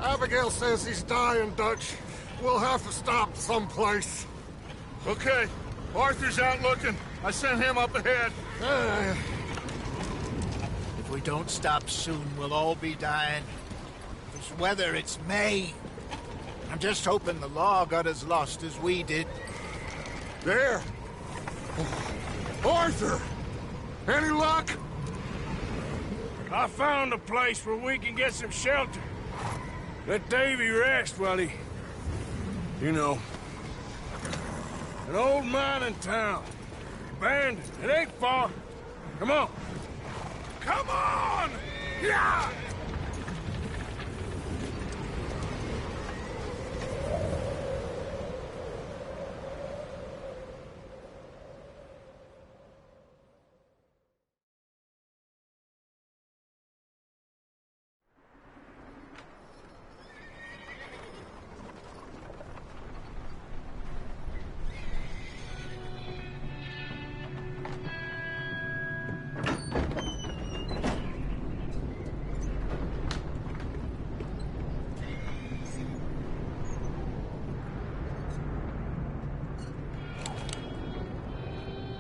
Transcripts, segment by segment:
Abigail says he's dying, Dutch. We'll have to stop someplace. Okay. Arthur's out looking. I sent him up ahead. If we don't stop soon, we'll all be dying. This weather, it's May. I'm just hoping the law got as lost as we did. There! Arthur! Any luck? I found a place where we can get some shelter. Let Davy rest while he... You know. An old mining town. Abandoned. It ain't far. Come on. Come on! Yeah!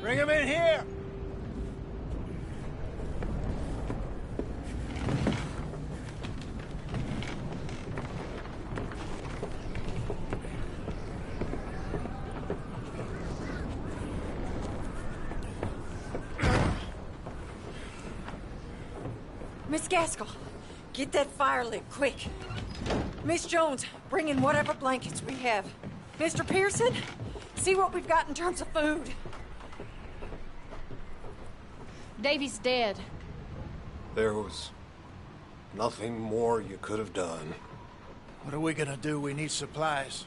Bring him in here! Miss Gaskell, get that fire lit, quick. Miss Jones, bring in whatever blankets we have. Mr. Pearson, see what we've got in terms of food. Davy's dead. There was nothing more you could have done. What are we gonna do? We need supplies.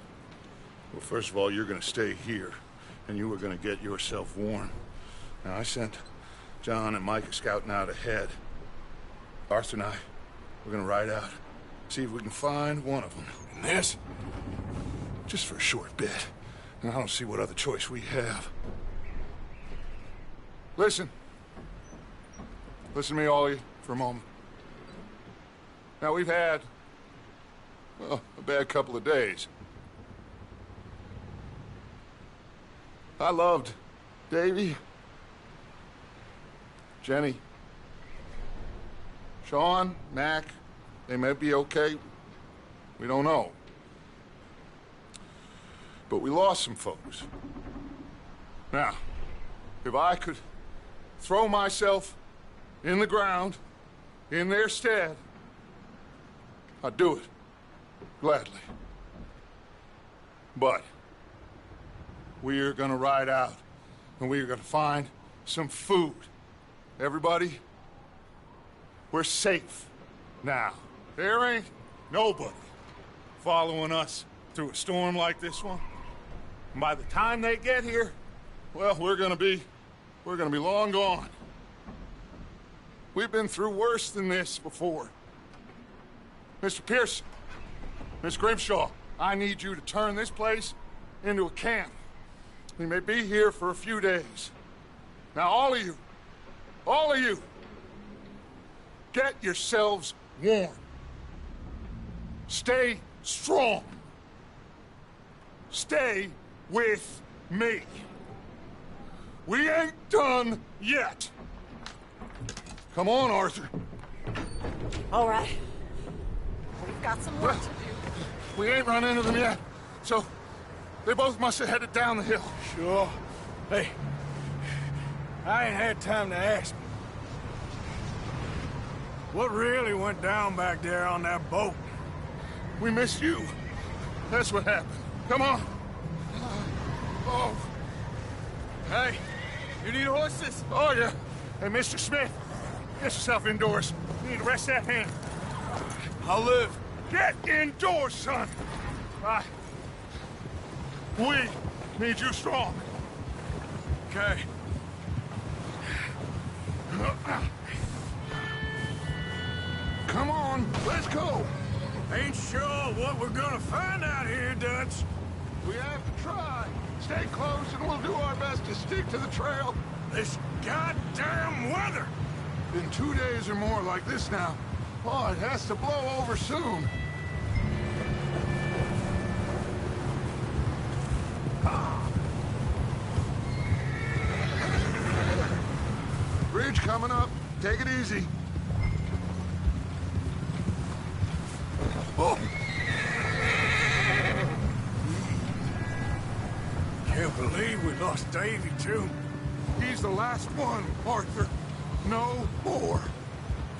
Well, first of all, you're gonna stay here, and you were gonna get yourself warm. Now, I sent John and Micah scouting out ahead. Arthur and I, we're gonna ride out, see if we can find one of them. And this? Just for a short bit. And I don't see what other choice we have. Listen. Listen to me, all of you, for a moment. Now, we've had, well, a bad couple of days. I loved Davy, Jenny, Sean, Mac. They may be okay. We don't know. But we lost some folks. Now, if I could throw myself in the ground, in their stead, I'd do it, gladly. But we are gonna ride out, and we are gonna find some food. Everybody, we're safe now. There ain't nobody following us through a storm like this one. And by the time they get here, well, we're gonna be long gone. We've been through worse than this before. Mr. Pearson, Miss Grimshaw, I need you to turn this place into a camp. We may be here for a few days. Now, all of you, get yourselves warm. Stay strong. Stay with me. We ain't done yet. Come on, Arthur. All right. We've got some work to do. We ain't run into them yet, so they both must have headed down the hill. Sure. Hey, I ain't had time to ask. What really went down back there on that boat? We missed you. That's what happened. Come on. Oh. Hey, you need horses? Oh, yeah. Hey, Mr. Smith, get yourself indoors. You need to rest that hand. I'll live. Get indoors, son. We need you strong. Okay. Come on, let's go. Ain't sure what we're gonna find out here, Dutch. We have to try. Stay close and we'll do our best to stick to the trail. This goddamn weather! In 2 days or more like this now. Oh, it has to blow over soon. Bridge coming up. Take it easy. Oh. Can't believe we lost Davy, too. He's the last one, Arthur. No more.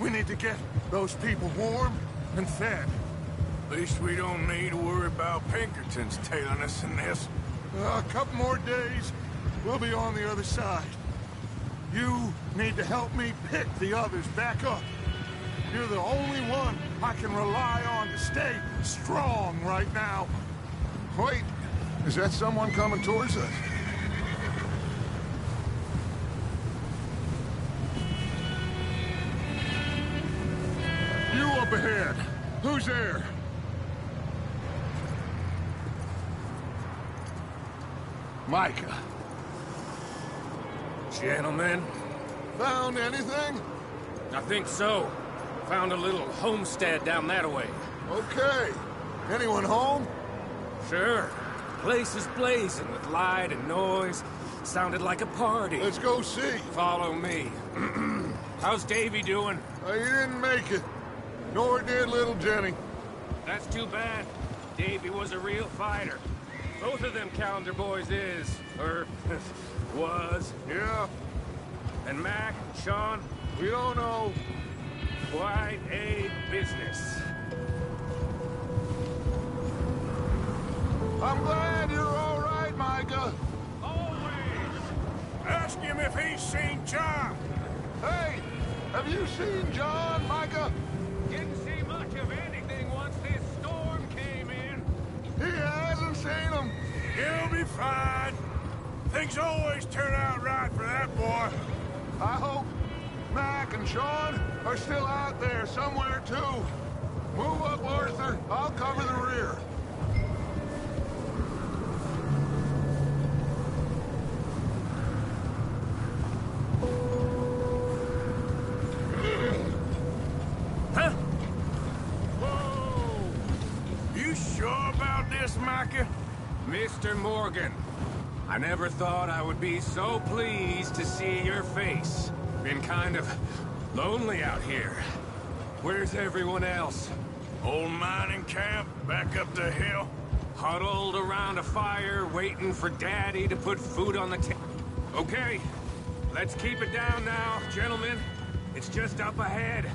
We need to get those people warm and fed. At least we don't need to worry about Pinkertons tailing us in this. A couple more days, we'll be on the other side. You need to help me pick the others back up. You're the only one I can rely on to stay strong right now. Wait, is that someone coming towards us? You up ahead. Who's there? Micah. Gentlemen, Found anything? I think so. Found a little homestead down that way. Okay. Anyone home? Sure. Place is blazing with light and noise. Sounded like a party. Let's go see. Follow me. How's Davy doing? He didn't make it. Nor did little Jenny. That's too bad. Davy was a real fighter. Both of them calendar boys is, or was. Yeah, And Mac, Sean, we don't know. quite a business. I'm glad you're all right, Micah. Always! Ask him if he's seen John. Hey, have you seen John, Micah? Didn't see much of anything once this storm came in. He hasn't seen him. He'll be fine. Things always turn out right for that boy. I hope Mac and Sean are still out there somewhere, too. Move up, Arthur. I'll cover the rear. Huh? Whoa! You sure about this, Micah? Mr. Morgan, I never thought I would be so pleased to see your face. Been kind of lonely out here. Where's everyone else? Old mining camp back up the hill. Huddled around a fire, waiting for Daddy to put food on the table. Okay, let's keep it down now, gentlemen. It's just up ahead.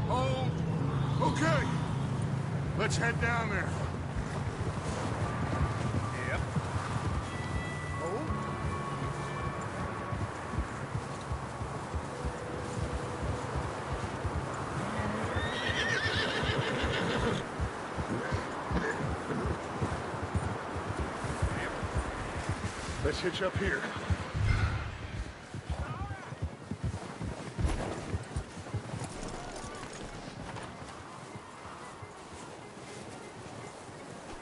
Hold Okay. Let's head down there. Yep. Let's hitch up here.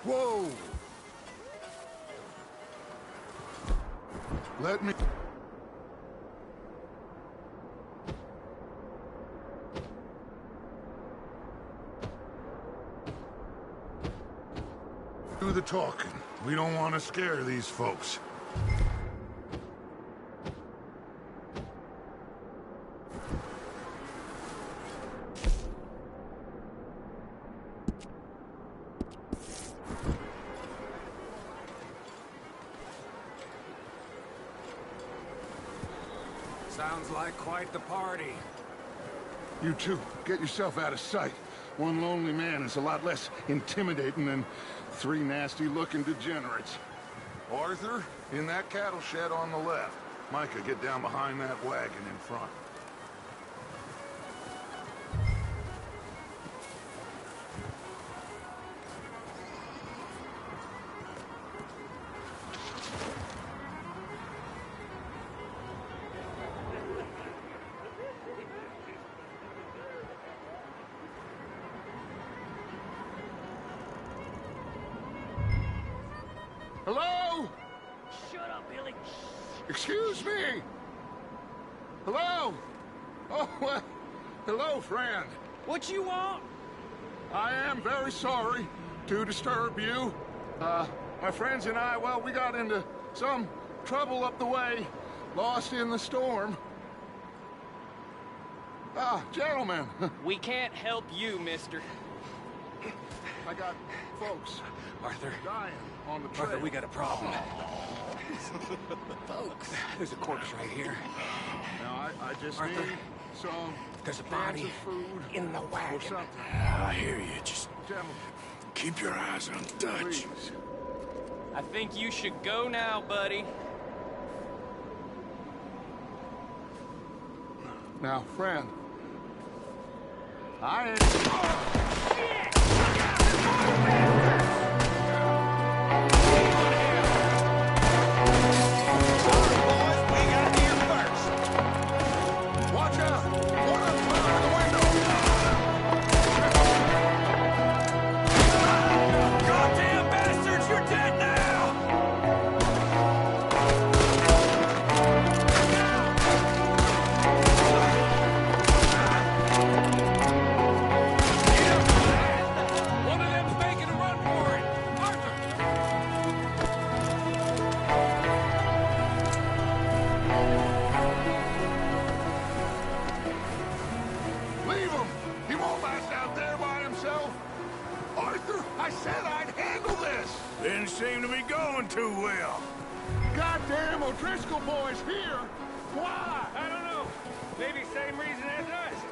Whoa! Let me... Do the talking. We don't want to scare these folks. Sounds like quite the party. You two, get yourself out of sight. One lonely man is a lot less intimidating than three nasty-looking degenerates. Arthur, in that cattle shed on the left. Micah, get down behind that wagon in front. Hello? Shut up, Billy. Excuse me? Hello? Oh, well, hello, friend. What you want? I am very sorry to disturb you. My friends and I, well, we got into some trouble up the way, lost in the storm. Gentlemen, We can't help you, mister. I got folks Arthur. dying on the trail. Arthur, we got a problem. Folks. There's a corpse right here. Now, I just Arthur, need some there's a cans body of food in the or wagon. something. I hear you. Just Gentlemen, keep your eyes on Dutch. please. I think you should go now, buddy. Now, friend, I ain't... Watch out! One of them out the window! Goddamn bastards, you're dead now! One of them's making a run for it. Arthur! Leave him! He won't last out there by himself! Arthur, I said I'd handle this! Didn't seem to be going too well. Goddamn O'Driscoll boys here! Why? I don't know. Maybe same reason as us.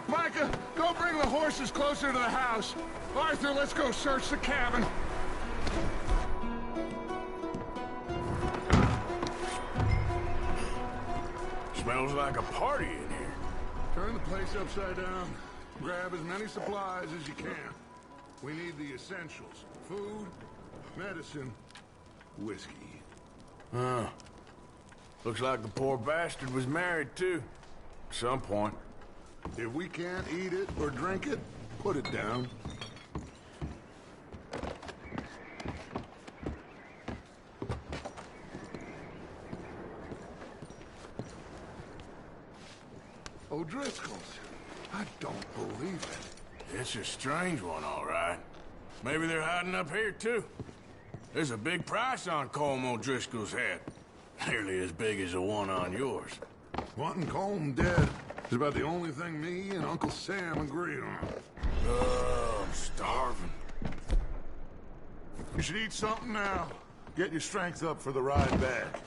Micah, go bring the horses closer to the house. Arthur, let's go search the cabin. Smells like a party in here. Turn the place upside down. Grab as many supplies as you can. We need the essentials. Food, medicine, whiskey. Huh. Looks like the poor bastard was married, too. At some point. If we can't eat it or drink it, put it down. O'Driscoll's. I don't believe it. It's a strange one, all right. Maybe they're hiding up here, too. There's a big price on Colm O'Driscoll's head. Nearly as big as the one on yours. Wanting Colm dead is about the only thing me and Uncle Sam agree on. Oh, I'm starving. You should eat something now. Get your strength up for the ride back.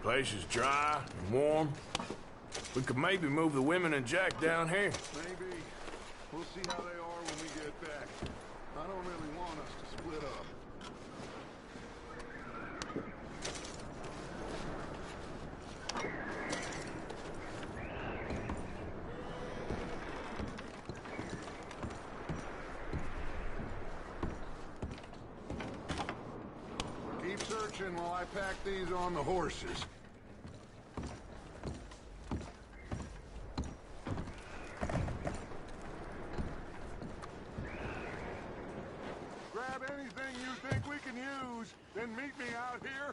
Place is dry and warm. We could maybe move the women and Jack down here. Maybe. We'll see how they are when we get back. I don't really want us to split up. Keep searching while I pack these on the horses. Grab anything you think we can use, then meet me out here.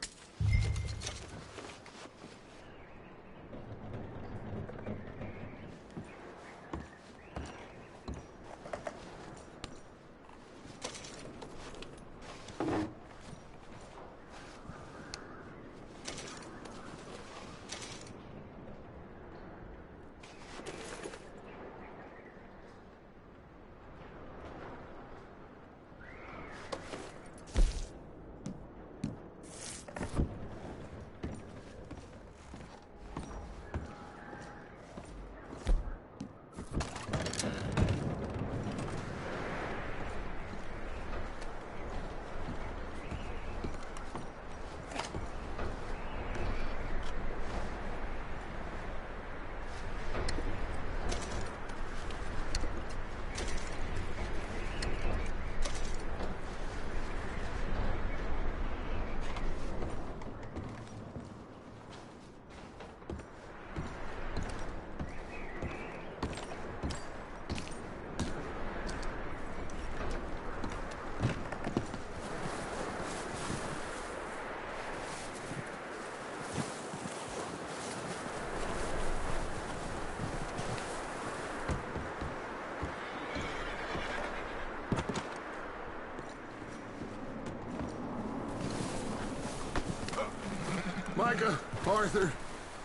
Micah, Arthur,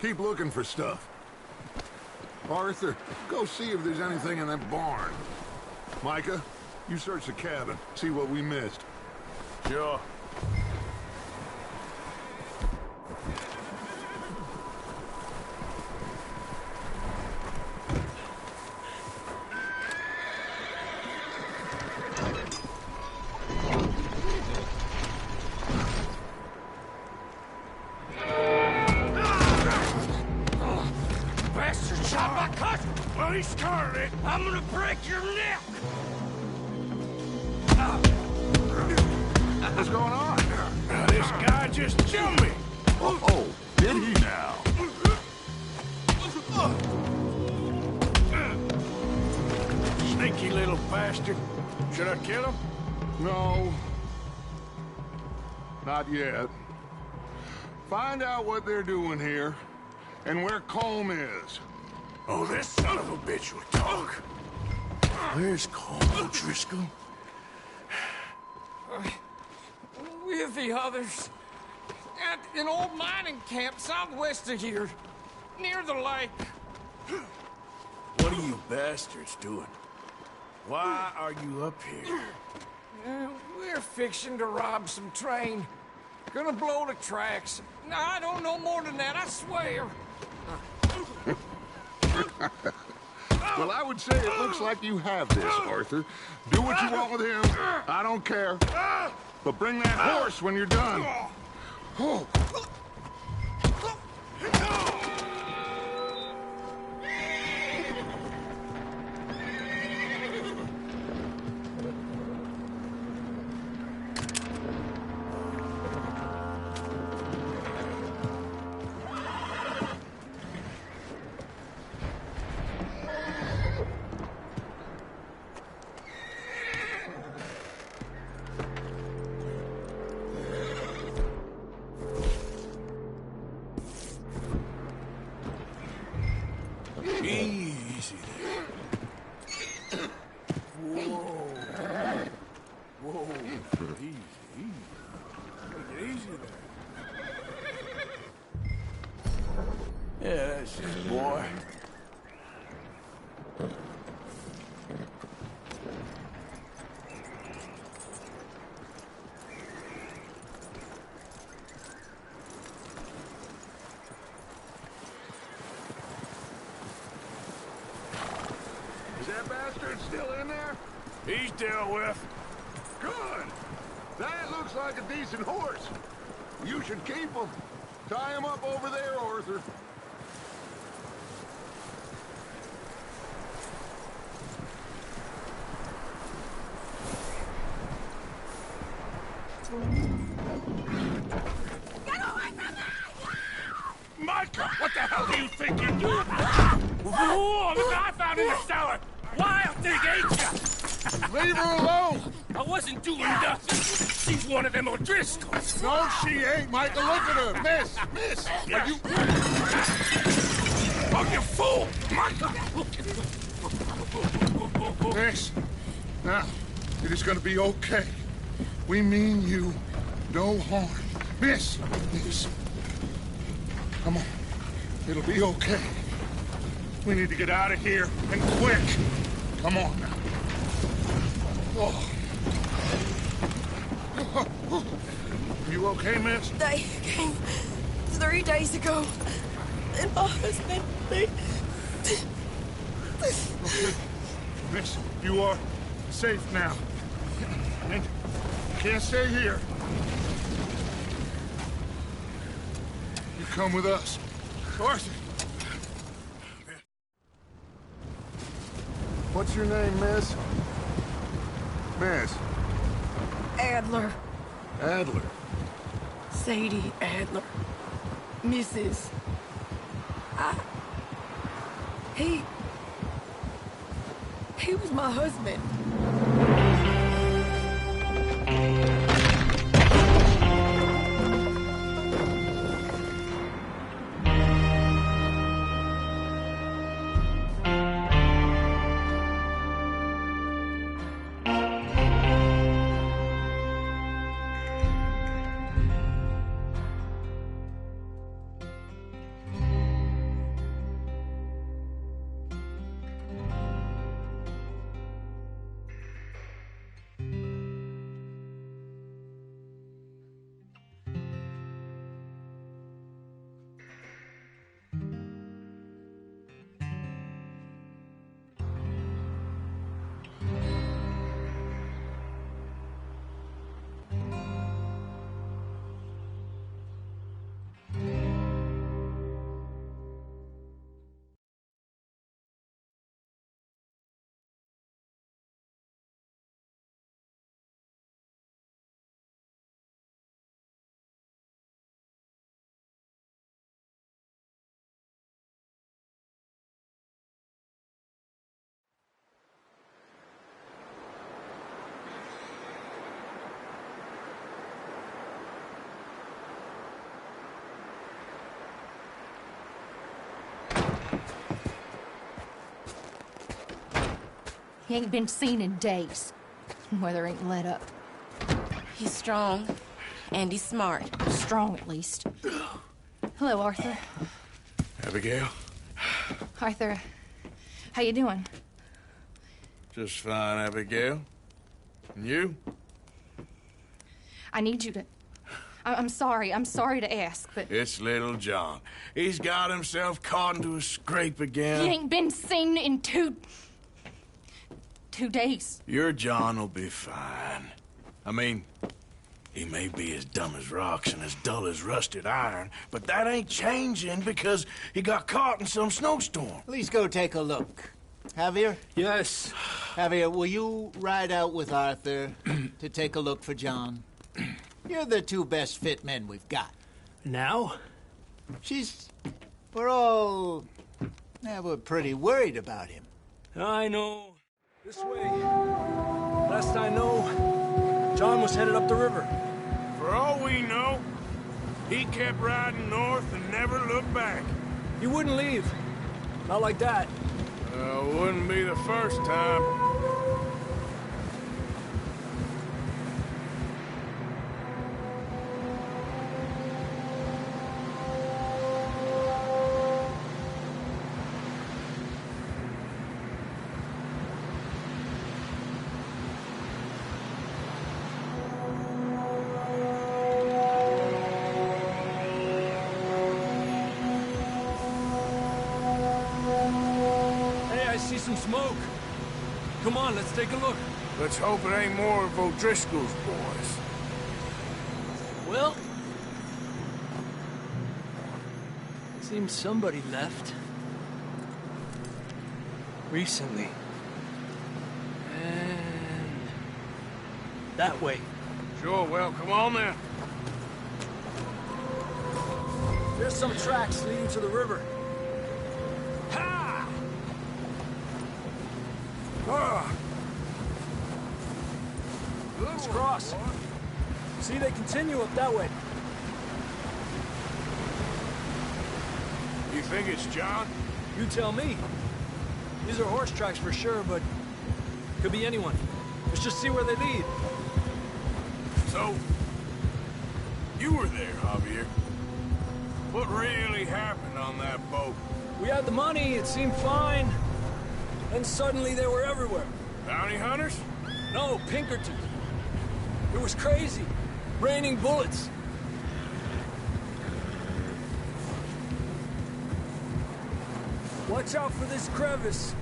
keep looking for stuff. Arthur, go see if there's anything in that barn. Micah, you search the cabin, see what we missed. Sure. Scarlet, I'm gonna break your neck! What's going on? This guy just jumped me! Oh, did he now? Sneaky little bastard. Should I kill him? No. Not yet. Find out what they're doing here, and where Colm is. Oh, this son of a bitch will talk. Where's Colm O'Driscoll? With the others. At an old mining camp southwest of here. Near the lake. What are you bastards doing? Why are you up here? We're fixing to rob some train. Gonna blow the tracks. No, I don't know more than that, I swear. Well, I would say it looks like you have this, Arthur. Do what you want with him. I don't care. But bring that horse when you're done. Oh. Richard's still in there? He's dealt with. Good. That looks like a decent horse. You should keep him. Tie him up over there, Arthur. Micah, what the hell do you think you're doing? Whoa, look what I found in the cellar. Wild thing, ain't ya? Leave her alone! I wasn't doing nothing. She's one of them O'Driscolls. No, she ain't, Micah. Look at her. Miss, are you... Oh, you fool! Micah! Miss, now, it is gonna be okay. We mean you no harm. Miss, come on. It'll be okay. We need to get out of here, and quick. Come on now. Oh. You okay, miss? They came 3 days ago. And my husband, Okay. Miss, you are safe now. And you can't stay here. You come with us. Arthur. What's your name, miss? Miss. Adler. Adler. Sadie Adler. Mrs. He was my husband. He ain't been seen in days. Weather ain't let up. He's strong, and he's smart. Strong, at least. Hello, Arthur. Abigail? Arthur, how you doing? Just fine, Abigail. And you? I need you to... I'm sorry to ask, but... It's little John. He's got himself caught into a scrape again. He ain't been seen in 2 days. Your John will be fine. I mean, he may be as dumb as rocks and as dull as rusted iron, but that ain't changing because he got caught in some snowstorm. Please go take a look. Javier? Yes. Javier, will you ride out with Arthur to take a look for John? You're the 2 best fit men we've got. Now? We're all... we're pretty worried about him. I know. This way. Last I know, John was headed up the river. For all we know, he kept riding north and never looked back. He wouldn't leave. Not like that. Wouldn't be the first time. Hey, I see some smoke. Come on, let's take a look. Let's hope it ain't more of O'Driscoll's boys. Well... seems somebody left. Recently. And... that way. Sure, well, come on then. There's some tracks leading to the river. Ha! Ah. Let's cross. See, they continue up that way. You think it's John? You tell me. These are horse tracks for sure, but could be anyone. Let's just see where they lead. So, you were there, Javier. What really happened on that boat? We had the money, it seemed fine. Then suddenly they were everywhere. Bounty hunters? No, Pinkerton. It was crazy. Raining bullets. Watch out for this crevice.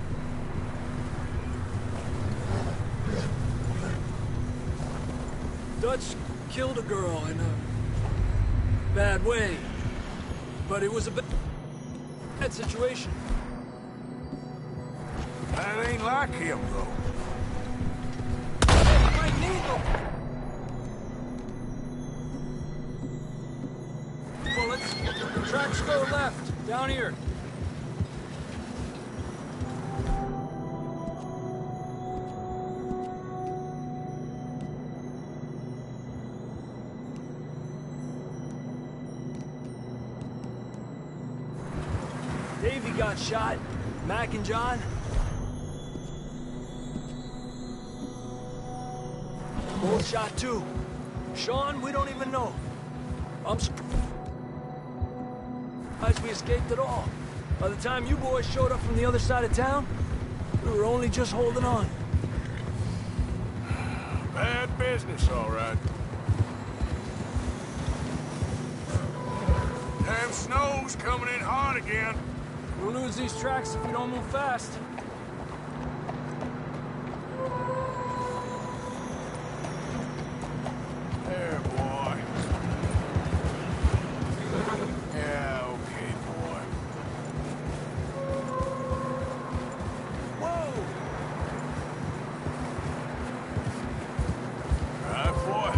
Dutch killed a girl in a bad way. But it was a bad situation. That ain't like him, though. I need them. Well, let's... tracks go left, down here. Davey got shot. Mac and John. Both shot too. Sean, we don't even know. I'm surprised we escaped at all. By the time you boys showed up from the other side of town, we were only just holding on. Bad business, all right. Damn snow's coming in hard again. We'll lose these tracks if we don't move fast. There, boy. Yeah, okay, boy. Whoa! All right, boy.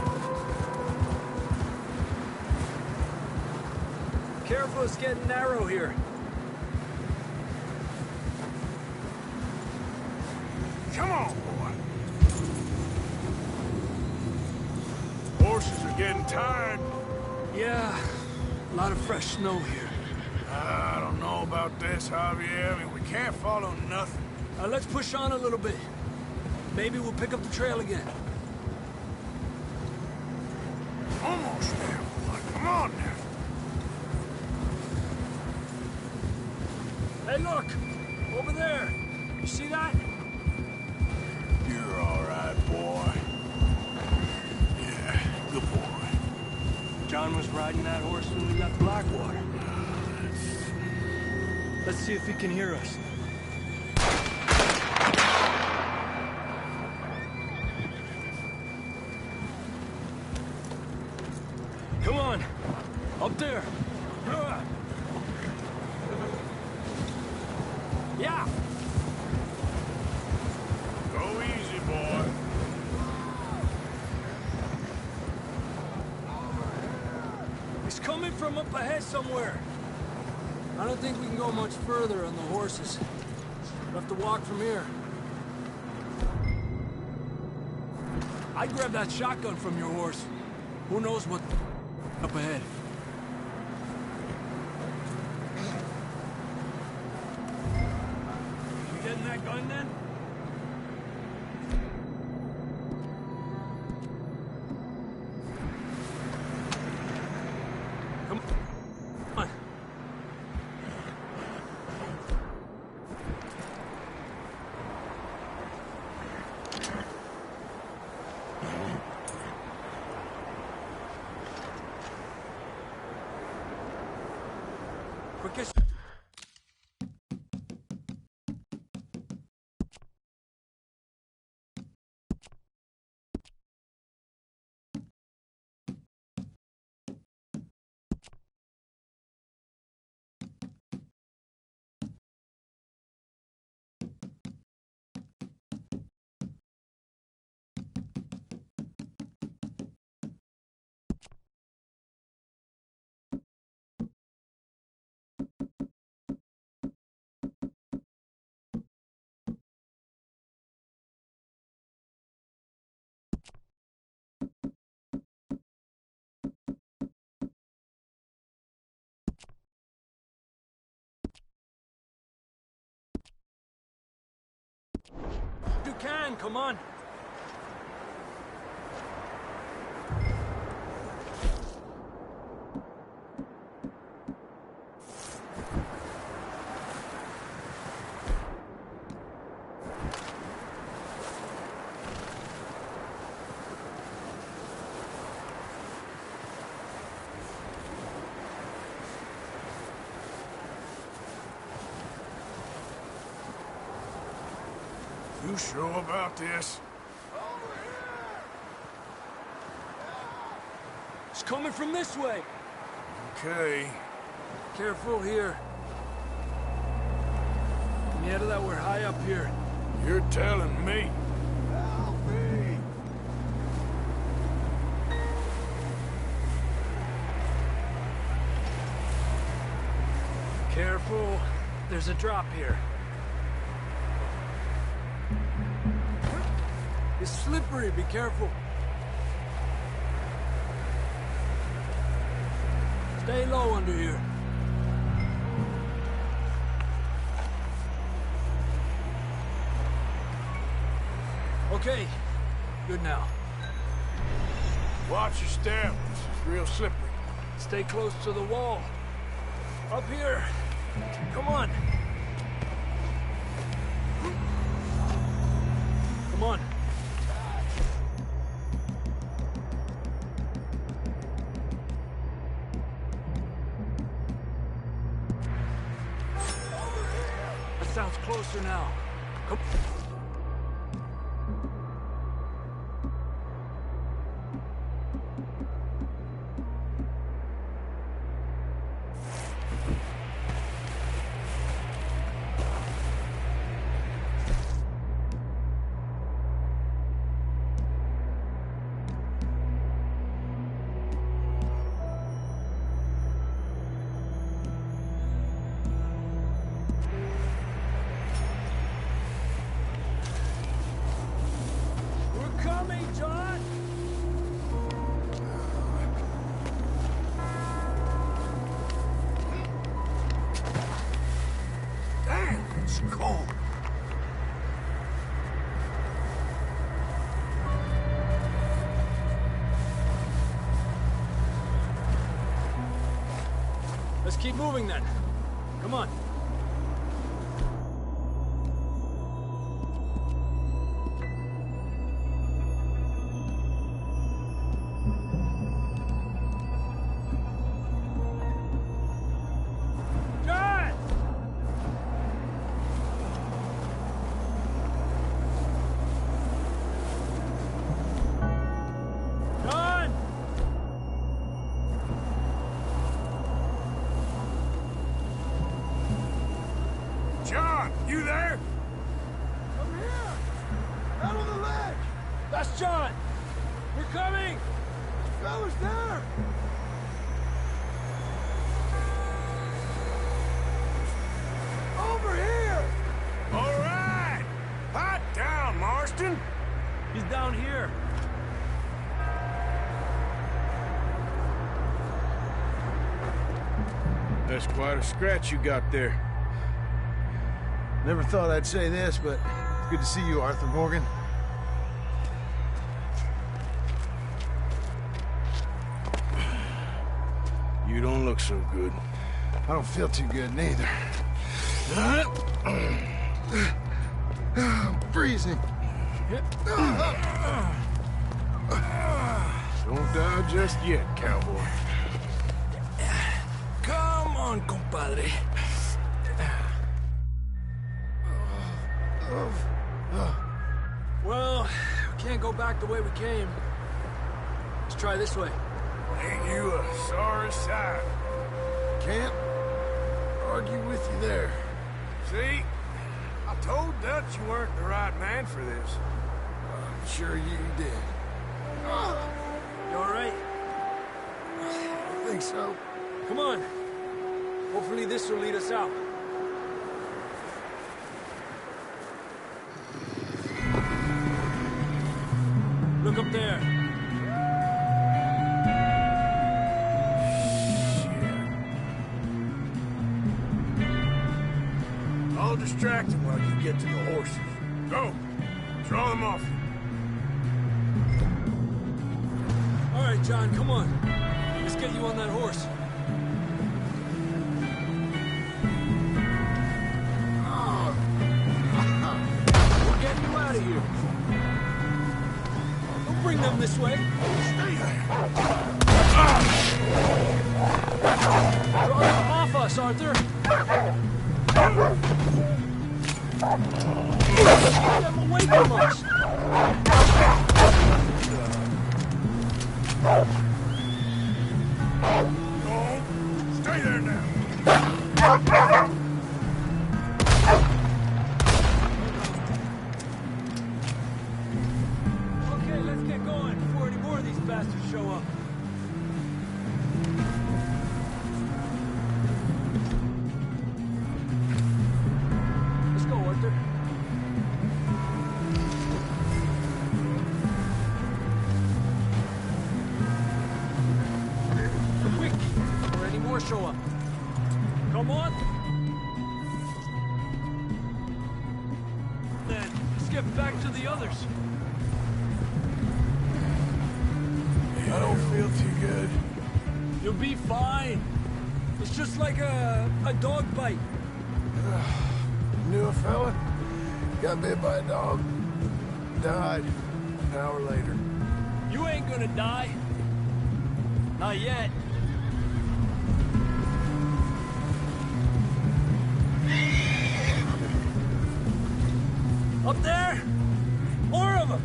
Careful, it's getting narrow here. Come on, boy. Horses are getting tired. Yeah, a lot of fresh snow here. I don't know about this, Javier. I mean, we can't follow nothing. Let's push on a little bit. Maybe we'll pick up the trail again. Almost there, boy. Come on now. Hey, look! Over there! You see that? You're all right, boy. Yeah, good boy. John was riding that horse when we left Blackwater. Let's see if he can hear us. Come on! Up there! Yeah! Go easy, boy. He's coming from up ahead somewhere. I don't think we can go much further on the horses. We'll have to walk from here. I'd grab that shotgun from your horse. Who knows what up ahead. You getting that gun then? Come on. Quickest. can, come on. You sure about this? It's coming from this way. Okay. Careful here. Mierda, that we're high up here. You're telling me. Help me! Careful. There's a drop here. It's slippery, be careful. Stay low under here. Okay, good now. Watch your step. This is real slippery. Stay close to the wall. Up here. Come on. Come on. That sounds closer now. Come. We're coming, John! Damn, it's cold. Let's keep moving then. Come on. John! John! John, you there? I'm here! Out on the ledge! That's John! We're coming! Fella's there! Over here! All right. Hot down, Marston. He's down here. That's quite a scratch you got there. Never thought I'd say this, but it's good to see you, Arthur Morgan. You don't look so good. I don't feel too good, neither. I'm freezing. Don't die just yet, cowboy. Come on, compadre. Well, we can't go back the way we came. Let's try this way. Ain't you a sorry sight? Can't argue with you there. See? I told Dutch you weren't the right man for this. I'm sure you did. You all right? I think so. Come on. Hopefully this will lead us out. Look up there. I'll distract him while you get to the horses. Go! Draw them off. All right, John, come on. Let's get you on that horse. We're getting you out of here. Don't bring them this way. Stay there. Draw them off us, Arthur. Get them away from us. No. Stay there now. Okay, let's get going before any more of these bastards show up. Let's go, Arthur. Quick, before any more show up. Come on. Then, let's get back to the others. I don't feel too good. You'll be fine. It's just like a dog bite. Knew a fella, got bit by a dog, died an hour later. You ain't gonna die. Not yet. Up there? More of them!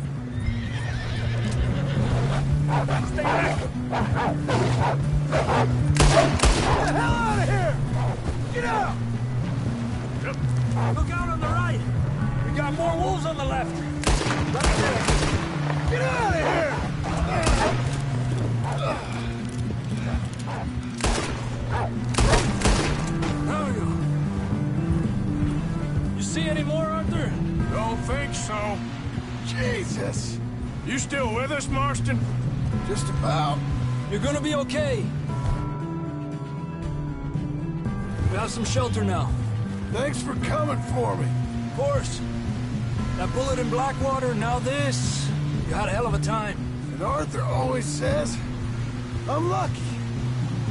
Stay back! Get the hell out of here! Get out! Look out on the right! We got more wolves on the left! Right there! Get out of here! There we go. You see any more, Arthur? Don't think so. Jesus! You still with us, Marston? Just about. You're gonna be okay. We have some shelter now. Thanks for coming for me. Of course. That bullet in Blackwater, now this. You had a hell of a time. And Arthur always says, I'm lucky.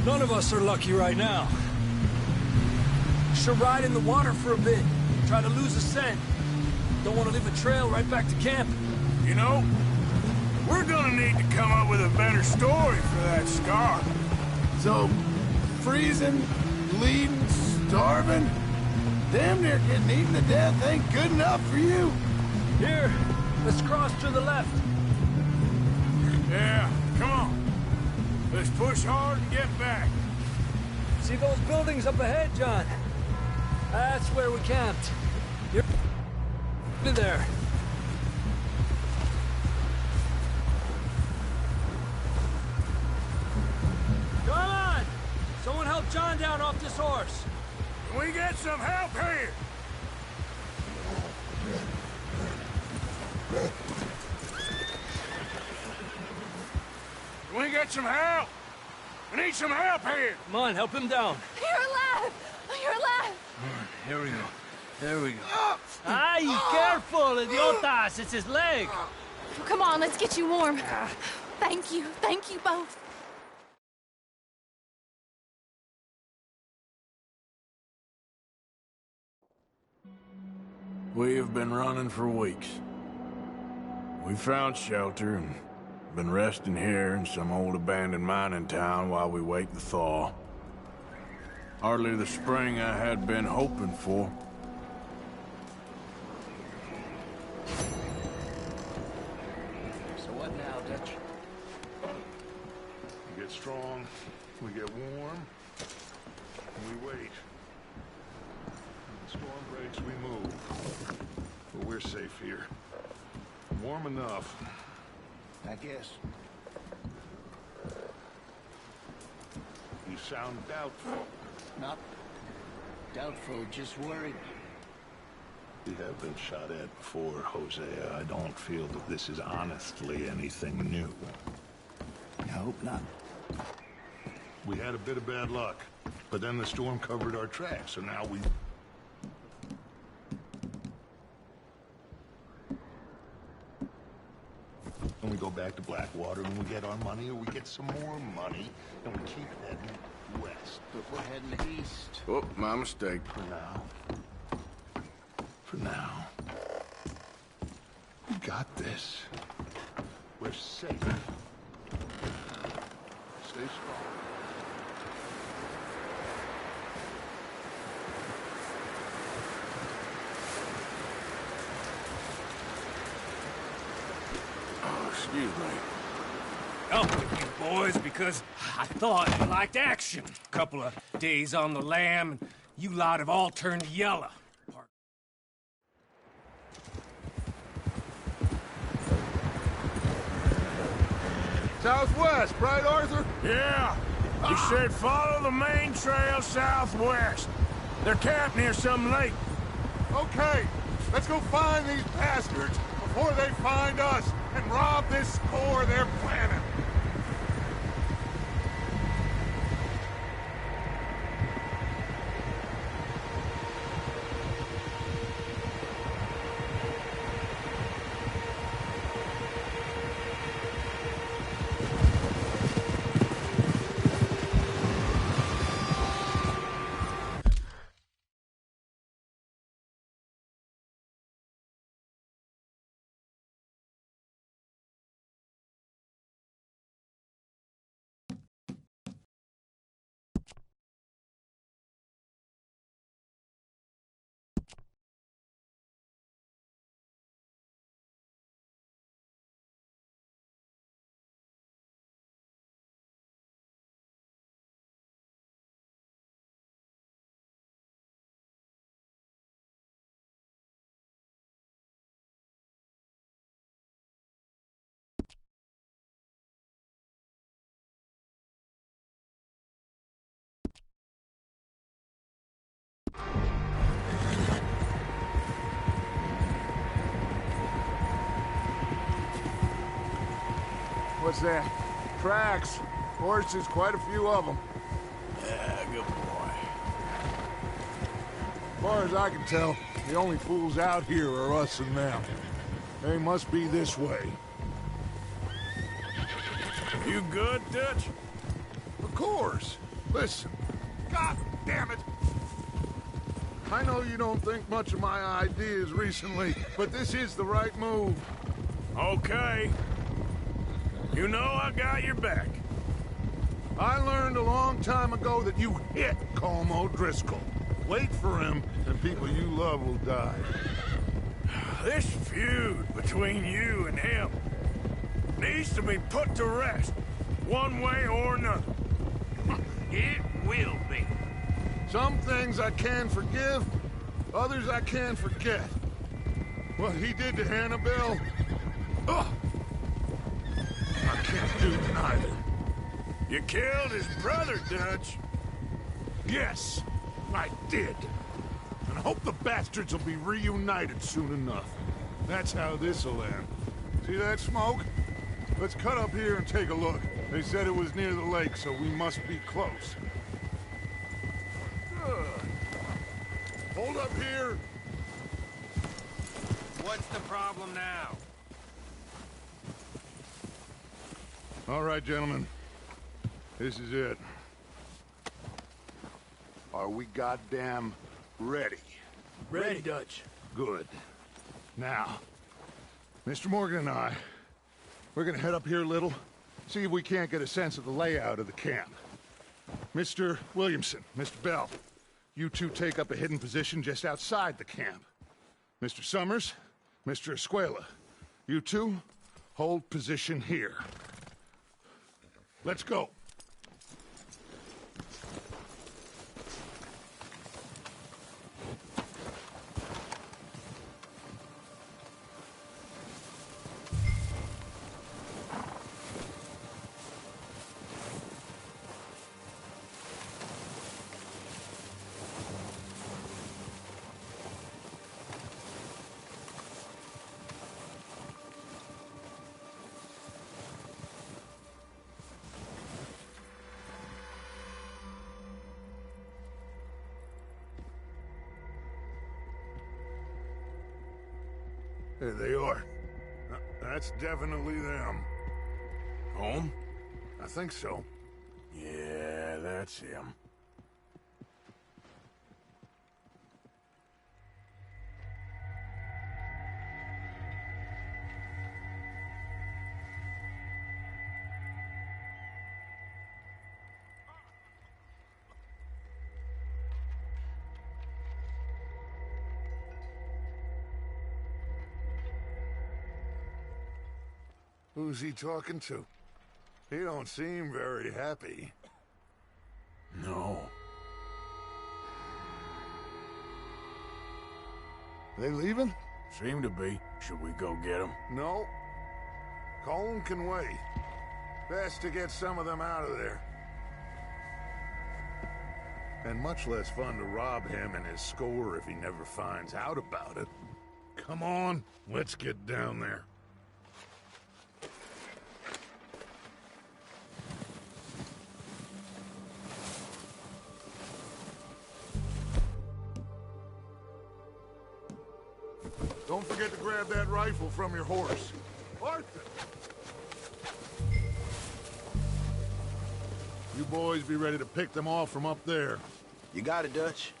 None of us are lucky right now. Should ride in the water for a bit. Try to lose a scent. Don't want to leave a trail right back to camp. You know, we're gonna need to come up with a better story for that scar. So, freezing, bleeding, starving, damn near getting eaten to death ain't good enough for you. Here, let's cross to the left. Yeah, come on. Let's push hard and get back. See those buildings up ahead, John? That's where we camped. You're there. Come on! Someone help John down off this horse. Can we get some help here? Can we get some help? We need some help here. Come on, help him down. You're alive! You're alive! Here we go. There we go. Ay, careful, idiotas! It's his leg. Come on, let's get you warm. Thank you both. We have been running for weeks. We found shelter and been resting here in some old abandoned mining town while we wait the thaw. Hardly the spring I had been hoping for. So what now, Dutch? We get strong, we get warm, and we wait. When the storm breaks, we move. But we're safe here. Warm enough. I guess. You sound doubtful. Not doubtful, just worried. We have been shot at before, Hosea. I don't feel that this is honestly anything new. I hope not. We had a bit of bad luck, but then the storm covered our tracks, so now we... go back to Blackwater when we get our money, or we get some more money, and we keep heading west. But we're heading east. Oh, my mistake. For now. For now. We got this. We're safe. Stay strong. Oh, excuse me. Up with you boys because I thought you liked action. Couple of days on the lam, and you lot have all turned yellow. Southwest, right, Arthur? Yeah. He said follow the main trail southwest. They're camped near some lake. Okay, let's go find these bastards before they find us and rob this core they're planning. What's that? Tracks. Horses, quite a few of them. Yeah, good boy. As far as I can tell, the only fools out here are us and them. They must be this way. You good, Dutch? Of course. Listen. God damn it! I know you don't think much of my ideas recently, but this is the right move. Okay. You know I got your back. I learned a long time ago that you hit Colm O'Driscoll. Wait for him, and people you love will die. This feud between you and him needs to be put to rest, one way or another. It will be. Some things I can forgive, others I can't forget. What he did to Annabelle, ugh, I can't do neither. You killed his brother, Dutch. Yes, I did. And I hope the bastards will be reunited soon enough. That's how this'll end. See that smoke? Let's cut up here and take a look. They said it was near the lake, so we must be close. Hold up here. What's the problem now? All right, gentlemen. This is it. Are we goddamn ready? Ready, Dutch. Good. Now, Mr. Morgan and I, we're gonna head up here a little, see if we can't get a sense of the layout of the camp. Mr. Williamson, Mr. Bell, you two take up a hidden position just outside the camp. Mr. Summers, Mr. Escuela, you two hold position here. Let's go. There they are. That's definitely them. Home? I think so. Yeah, that's him. Who's he talking to? He don't seem very happy. No. They leaving? Seem to be. Should we go get them? No. Colm can wait. Best to get some of them out of there. And much less fun to rob him and his score if he never finds out about it. Come on, let's get down there. Don't forget to grab that rifle from your horse. Arthur! You boys be ready to pick them off from up there. You got it, Dutch.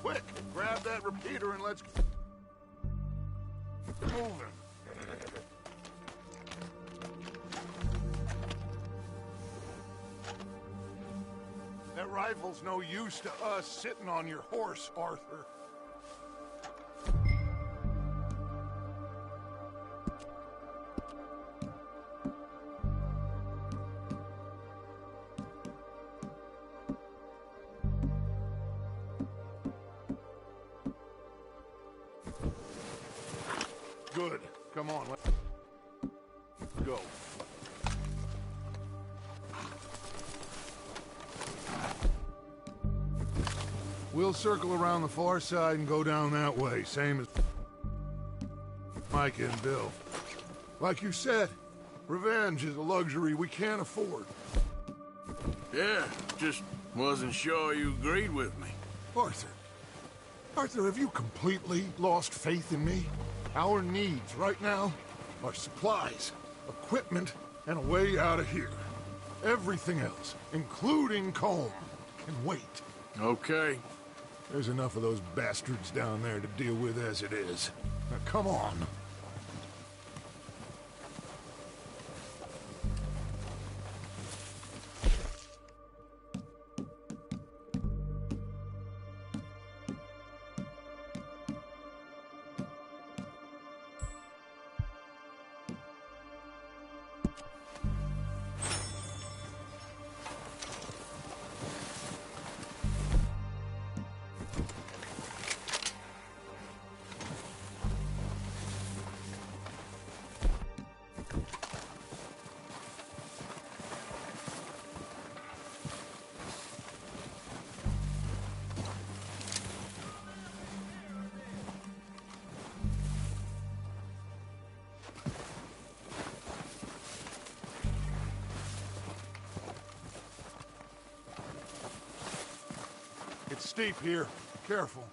Quick, grab that repeater and let's get moving. That rifle's no use to us sitting on your horse, Arthur. Good. Come on, let's go. We'll circle around the far side and go down that way, same as Micah and Bill. Like you said, revenge is a luxury we can't afford. Yeah, just wasn't sure you agreed with me. Arthur. Arthur, have you completely lost faith in me? Our needs right now are supplies, equipment, and a way out of here. Everything else, including Colm, can wait. Okay. There's enough of those bastards down there to deal with as it is. Now, come on. It's steep here. Careful.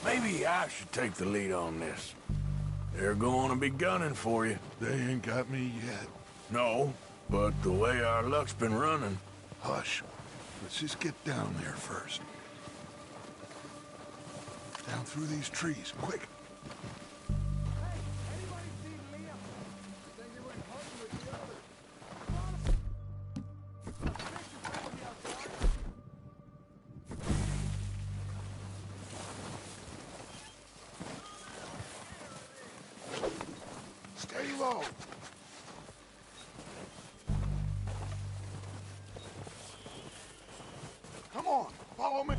Maybe I should take the lead on this. They're going to be gunning for you. They ain't got me yet. No, but the way our luck's been running... Hush. Let's just get down there first. Down through these trees, quick. go! Come on, follow me!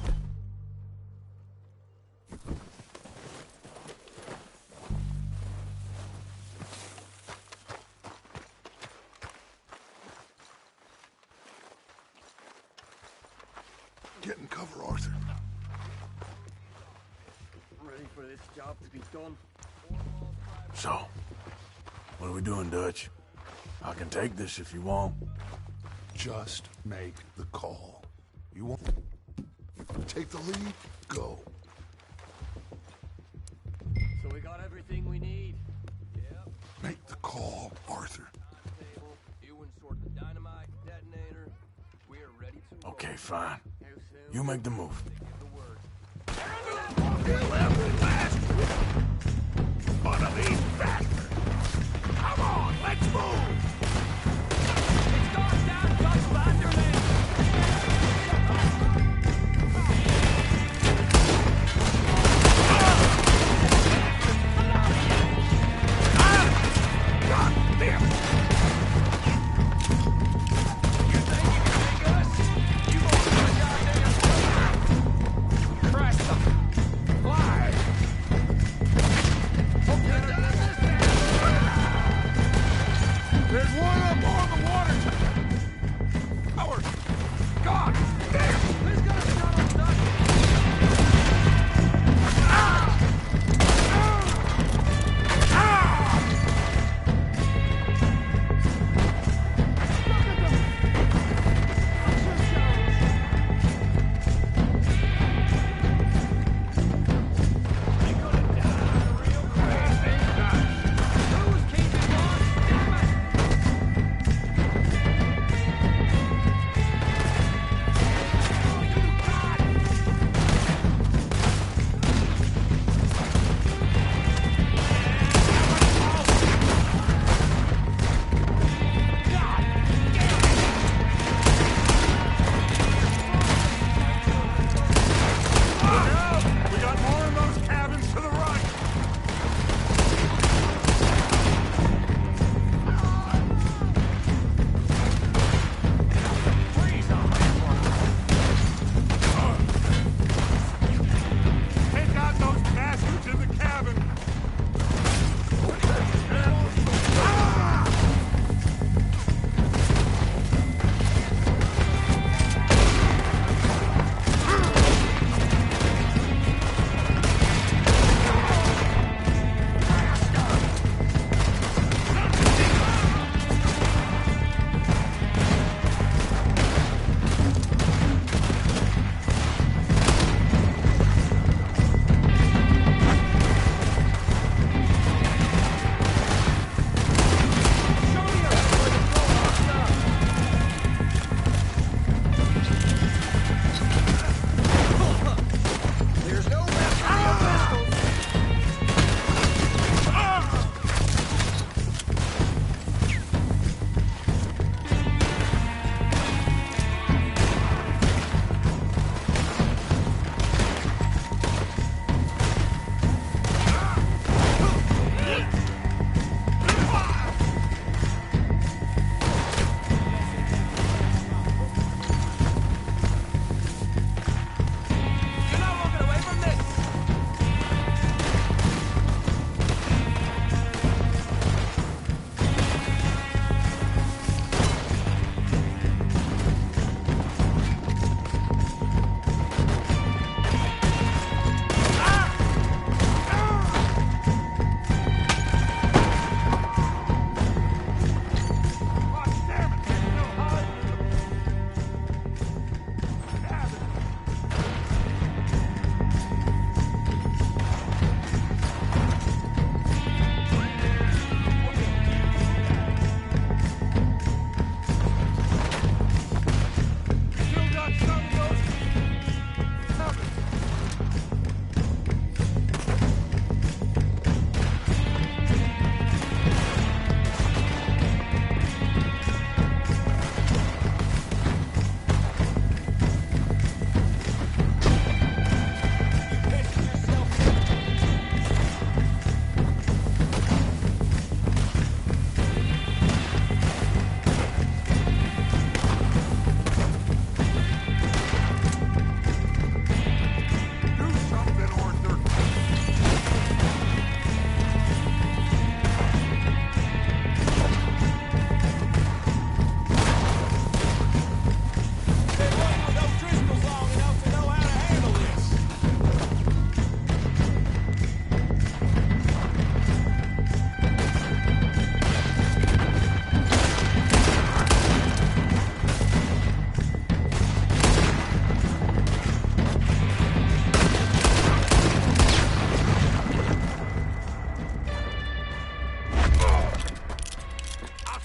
Get in cover, Arthur. Ready for this job to be done. So, what are we doing, Dutch? I can take this if you want. Just make the call. You want take the lead? Go. So we got everything we need. Yep. Make the call, Arthur. Table, Ewan sort the dynamite detonator. We are ready to roll. Okay, fine. How soon? You make the move. Give the word. One of these bastards! Come on, let's move! It's gone down, Dutch Vanderland! God damn it! You think you can make us? You won't do a goddamn thing! Crush them! Fly! Okay,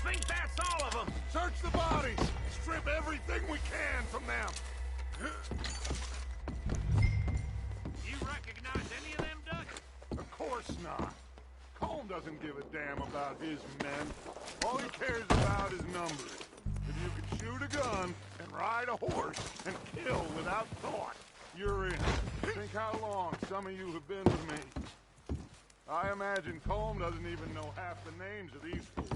think that's all of them? Search the bodies! Strip everything we can from them! You recognize any of them, Dutch? Of course not. Colm doesn't give a damn about his men. All he cares about is numbers. If you can shoot a gun and ride a horse and kill without thought, you're in. Think how long some of you have been with me. I imagine Colm doesn't even know half the names of these fools.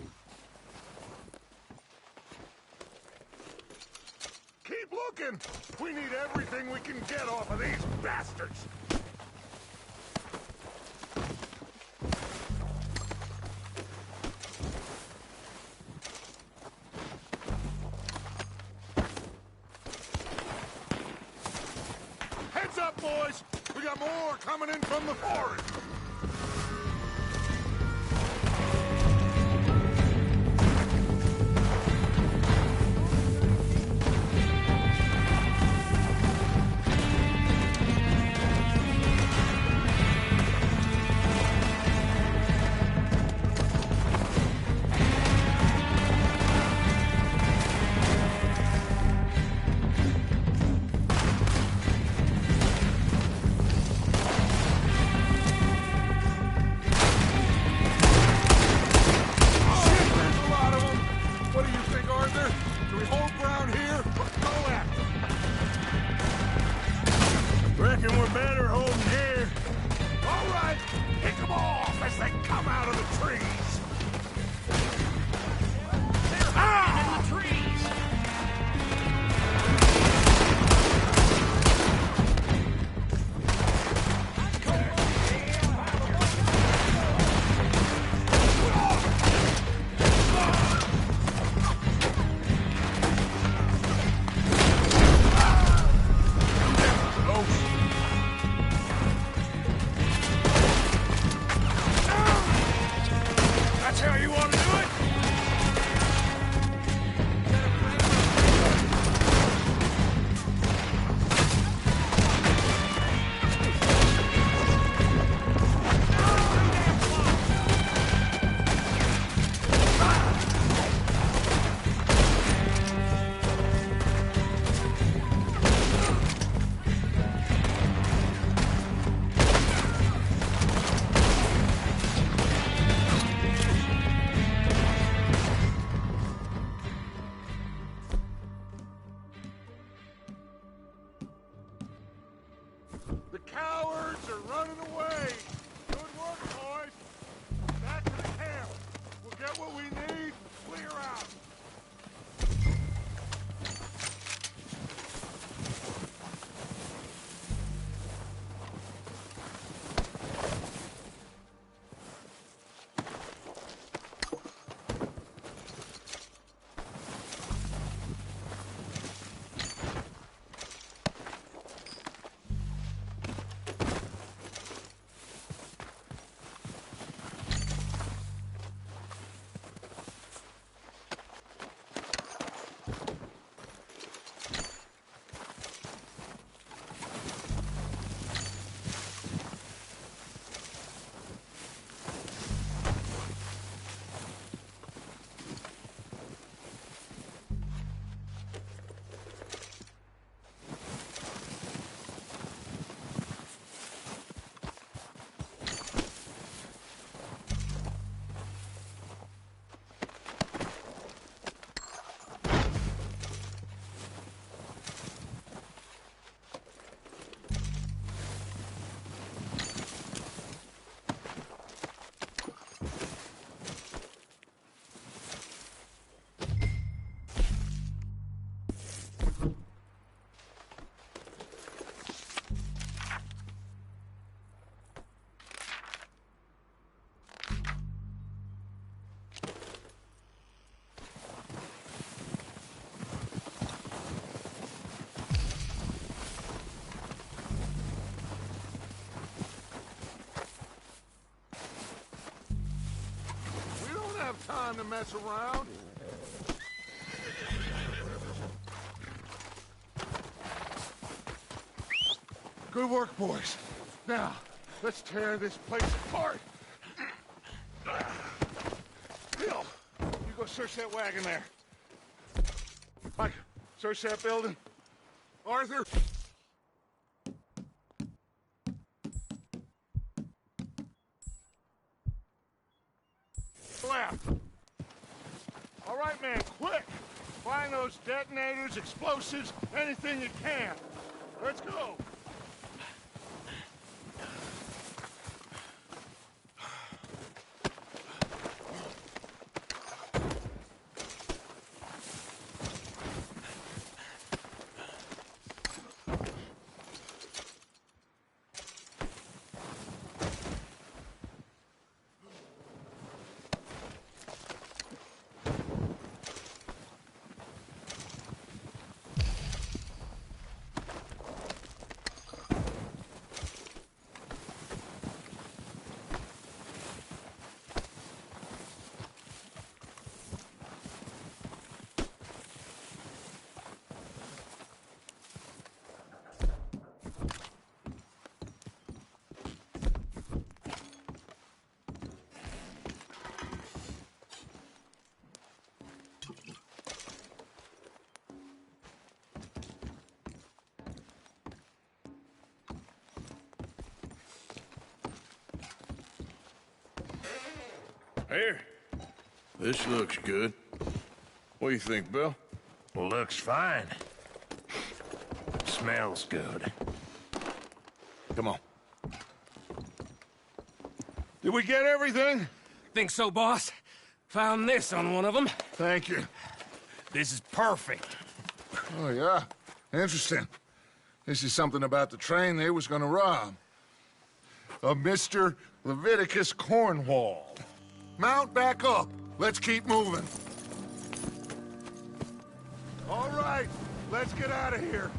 Keep looking! We need everything we can get off of these bastards! Heads up, boys! We got more coming in from the forest! Reckon we're better holding here. All right, pick them off as they come out of the trees. They're hiding in the trees. That's how you want to do it? The cowards are running away. Good work, boys. Back to the camp. We'll get what we need. Clear out. Time to mess around. Good work, boys. Now, let's tear this place apart. Bill, you go search that wagon there. Mike, search that building. Arthur? Left. All right, man, quick! Find those detonators, explosives, anything you can. Let's go! Here. This looks good. What do you think, Bill? Looks fine. Smells good. Come on. Did we get everything? Think so, boss. Found this on one of them. Thank you. This is perfect. Oh, yeah? Interesting. This is something about the train they was gonna rob. Of Mr. Leviticus Cornwall. Mount back up. Let's keep moving. All right, let's get out of here.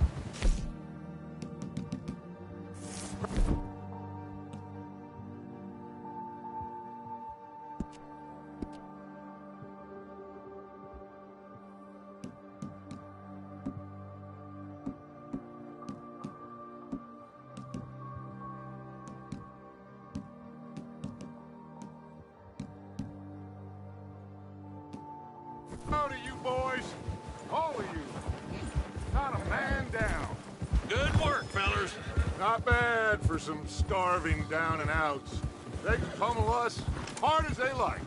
Howdy, you boys. All of you. Not a man down. Good work, fellers. Not bad for some starving down and outs. They can pummel us hard as they like.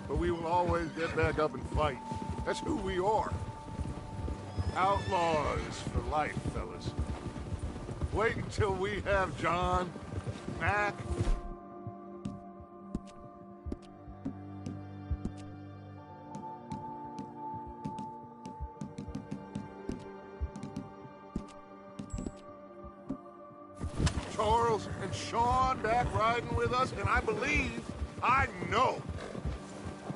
But we will always get back up and fight. That's who we are. Outlaws for life, fellas. Wait until we have John, Mac, Charles and Sean back riding with us, and I know,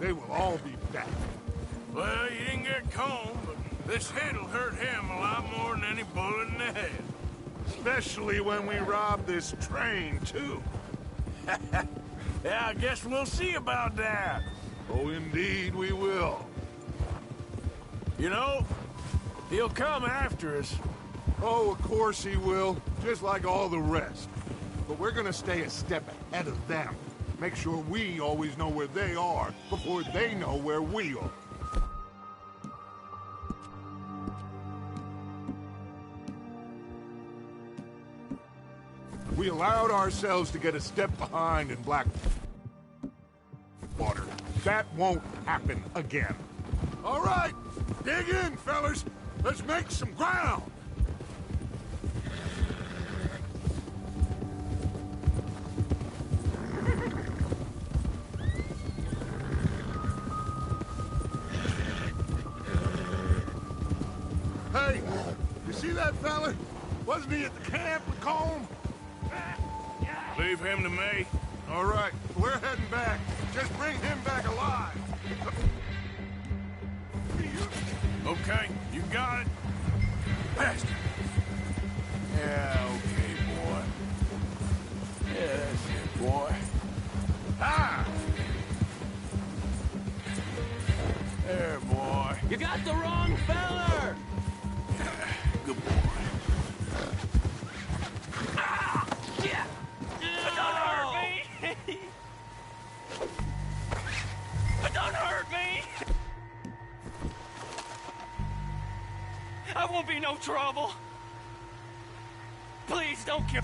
they will all be back. Well, you didn't get Colm, but this hit'll hurt him a lot more than any bullet in the head. Especially when we rob this train, too. Yeah, I guess we'll see about that. Oh, indeed we will. You know, he'll come after us. Oh, of course he will, just like all the rest. But we're gonna stay a step ahead of them. Make sure we always know where they are before they know where we are. We allowed ourselves to get a step behind in Blackwater. That won't happen again. All right, dig in, fellas. Let's make some ground. Hey, you see that fella? Wasn't he at the camp with Colm? Leave him to me. All right, we're heading back. Just bring him back alive. Okay, you got it. Bastard. Yeah, okay, boy. Yeah, that's it, boy. Ah! There, boy. You got the wrong feller! Good boy. Yeah! Don't hurt me! Don't hurt me! won't be no trouble. Please don't kill.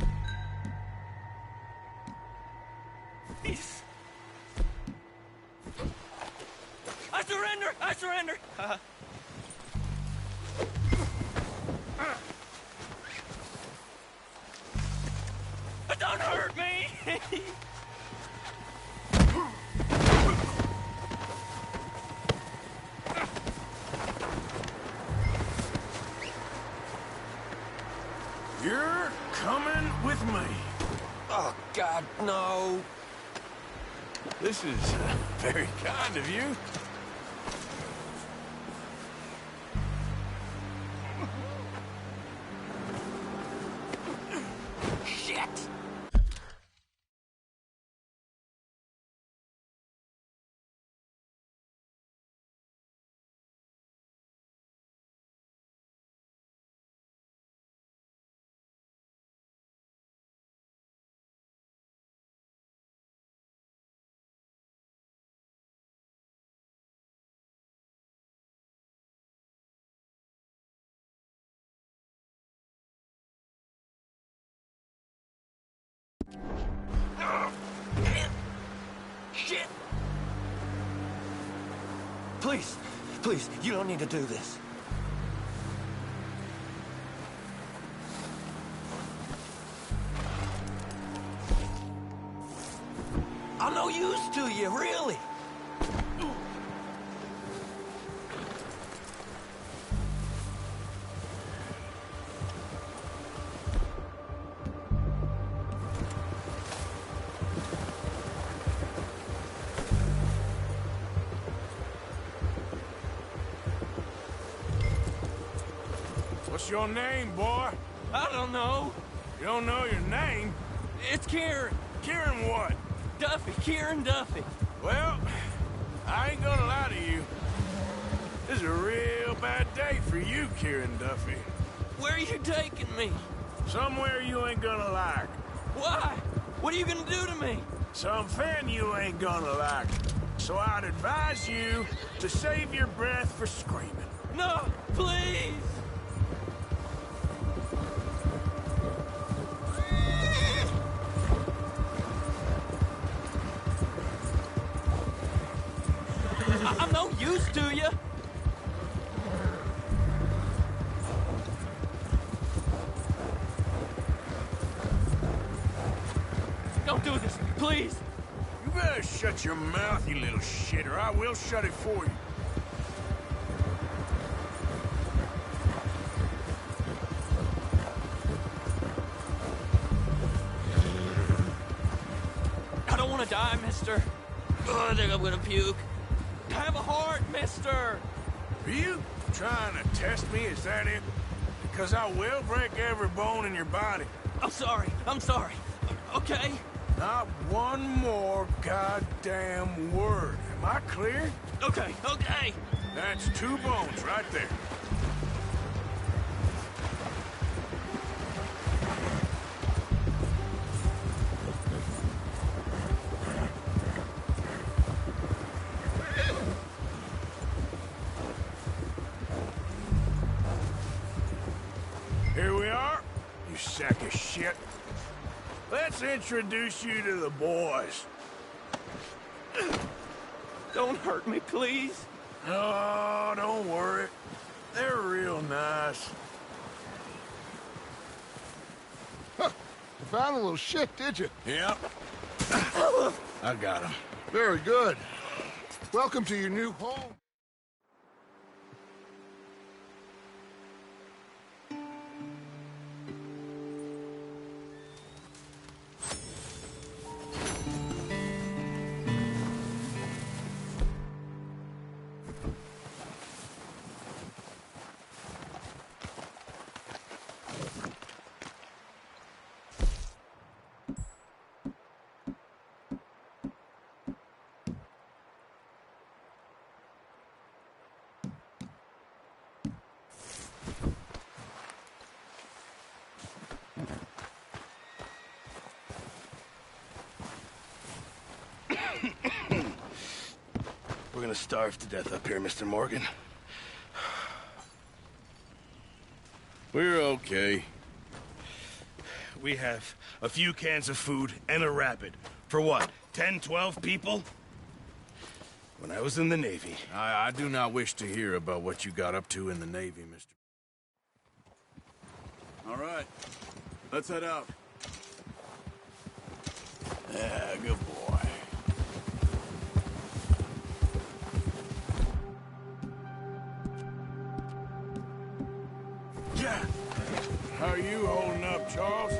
Please. I surrender! I surrender! Don't hurt me! You're coming with me. Oh, God, no. This is very kind of you. Shit! Shit! Please, please, you don't need to do this. I'm no use to you, really. What's your name, boy? I don't know. You don't know your name? It's Kieran. Kieran what? Duffy. Kieran Duffy. Well, I ain't gonna lie to you. This is a real bad day for you, Kieran Duffy. Where are you taking me? Somewhere you ain't gonna like. Why? What are you gonna do to me? Something you ain't gonna like. So I'd advise you to save your breath for screaming. No, please! I'm no use to you. Don't do this, please. You better shut your mouth, you little shit, or I will shut it for you. I don't want to die, mister. Oh, I think I'm gonna puke. Have a heart, mister! Are you trying to test me? Is that it? Because I will break every bone in your body. I'm sorry. I'm sorry. Okay? Not one more goddamn word. Am I clear? Okay, okay. That's 2 bones right there. Here we are, you sack of shit. Let's introduce you to the boys. Don't hurt me, please. Oh, don't worry. They're real nice. Huh. You found a little shit, did you? Yep. I got him. Very good. Welcome to your new home. We're gonna starve to death up here, Mr. Morgan. We're okay. We have a few cans of food and a rapid. For what, 10, 12 people? When I was in the Navy... I do not wish to hear about what you got up to in the Navy, Mr. All right. Let's head out. Yeah, good boy. Yeah. How are you holding up, Charles?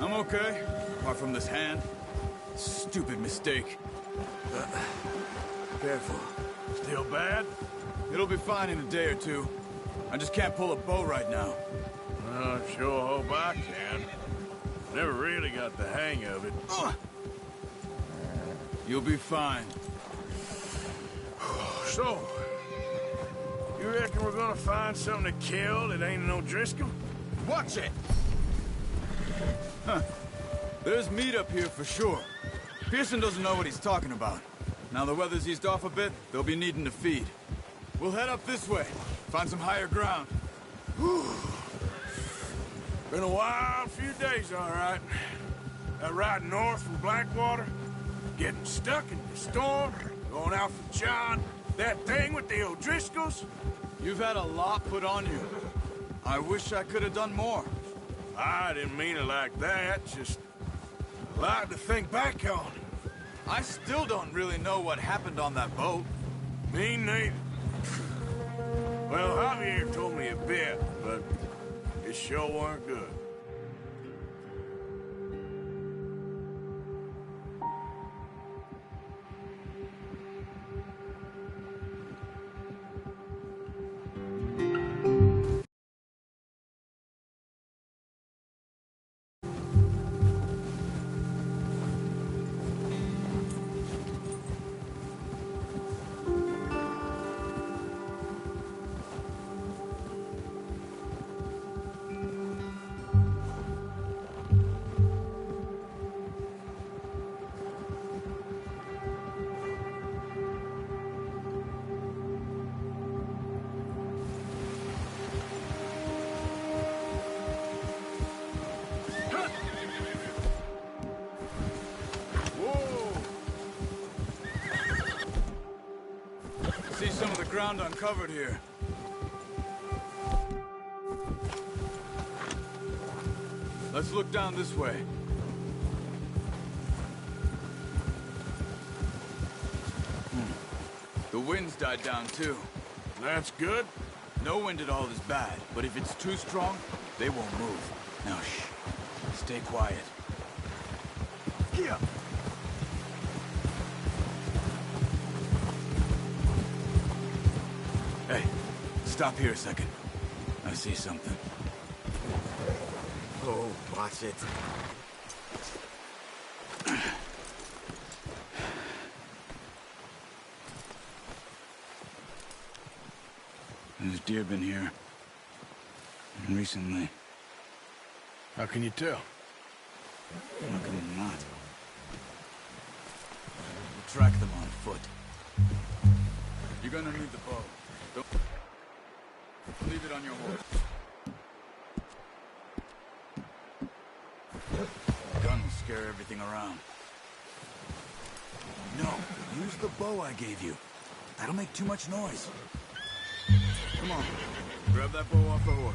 I'm okay, apart from this hand. Stupid mistake. Careful. Still bad? It'll be fine in a day or two. I just can't pull a bow right now. I sure hope I can. Never really got the hang of it. You'll be fine. So, you reckon we're gonna find something to kill that ain't no Driscoll? Watch it! Huh. There's meat up here for sure. Pearson doesn't know what he's talking about. Now the weather's eased off a bit, they'll be needing to feed. We'll head up this way, find some higher ground. Been a wild few days, all right. That ride north from Blackwater, getting stuck in the storm, going out for John, that thing with the O'Driscolls. You've had a lot put on you. I wish I could have done more. I didn't mean it like that, just a lot to think back on. I still don't really know what happened on that boat. Me neither. Well, Javier told me a bit, but it sure weren't good. See some of the ground uncovered here. Let's look down this way. The wind's died down too. That's good. No wind at all is bad, but if it's too strong, they won't move. Now shh. Stay quiet. Here. Hey, stop here a second. I see something. Oh, watch it. There's deer been here. Recently. How can you tell? How can you not? We'll track them on foot. You're gonna need the bow. Don't leave it on your horse. The gun will scare everything around. No, use the bow I gave you. That'll make too much noise. Come on, grab that bow off the horse.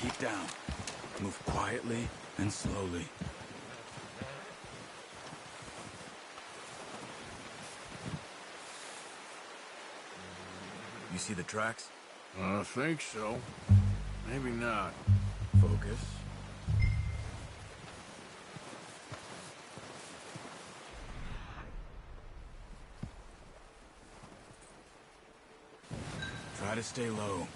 Keep down. Move quietly and slowly. You see the tracks? I think so. Maybe not. Focus. Try to stay low.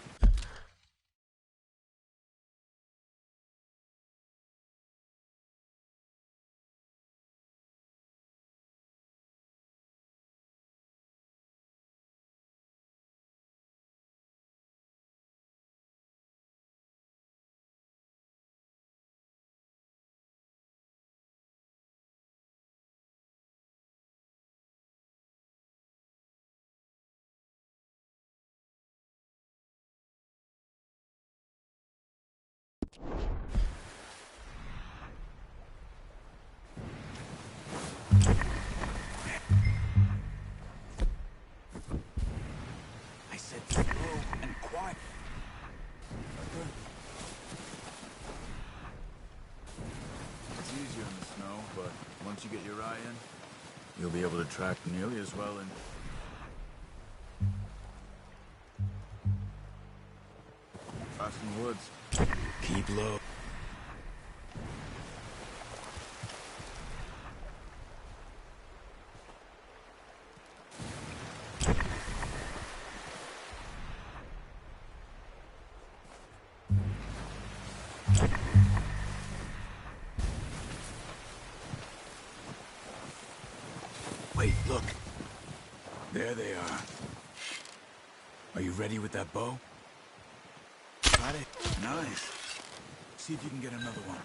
I said slow and quiet. It's easier in the snow, but once you get your eye in, you'll be able to track nearly as well in... Fast in the woods. Keep low. Wait, look. There they are. Are you ready with that bow? Got it. Nice. See if you can get another one.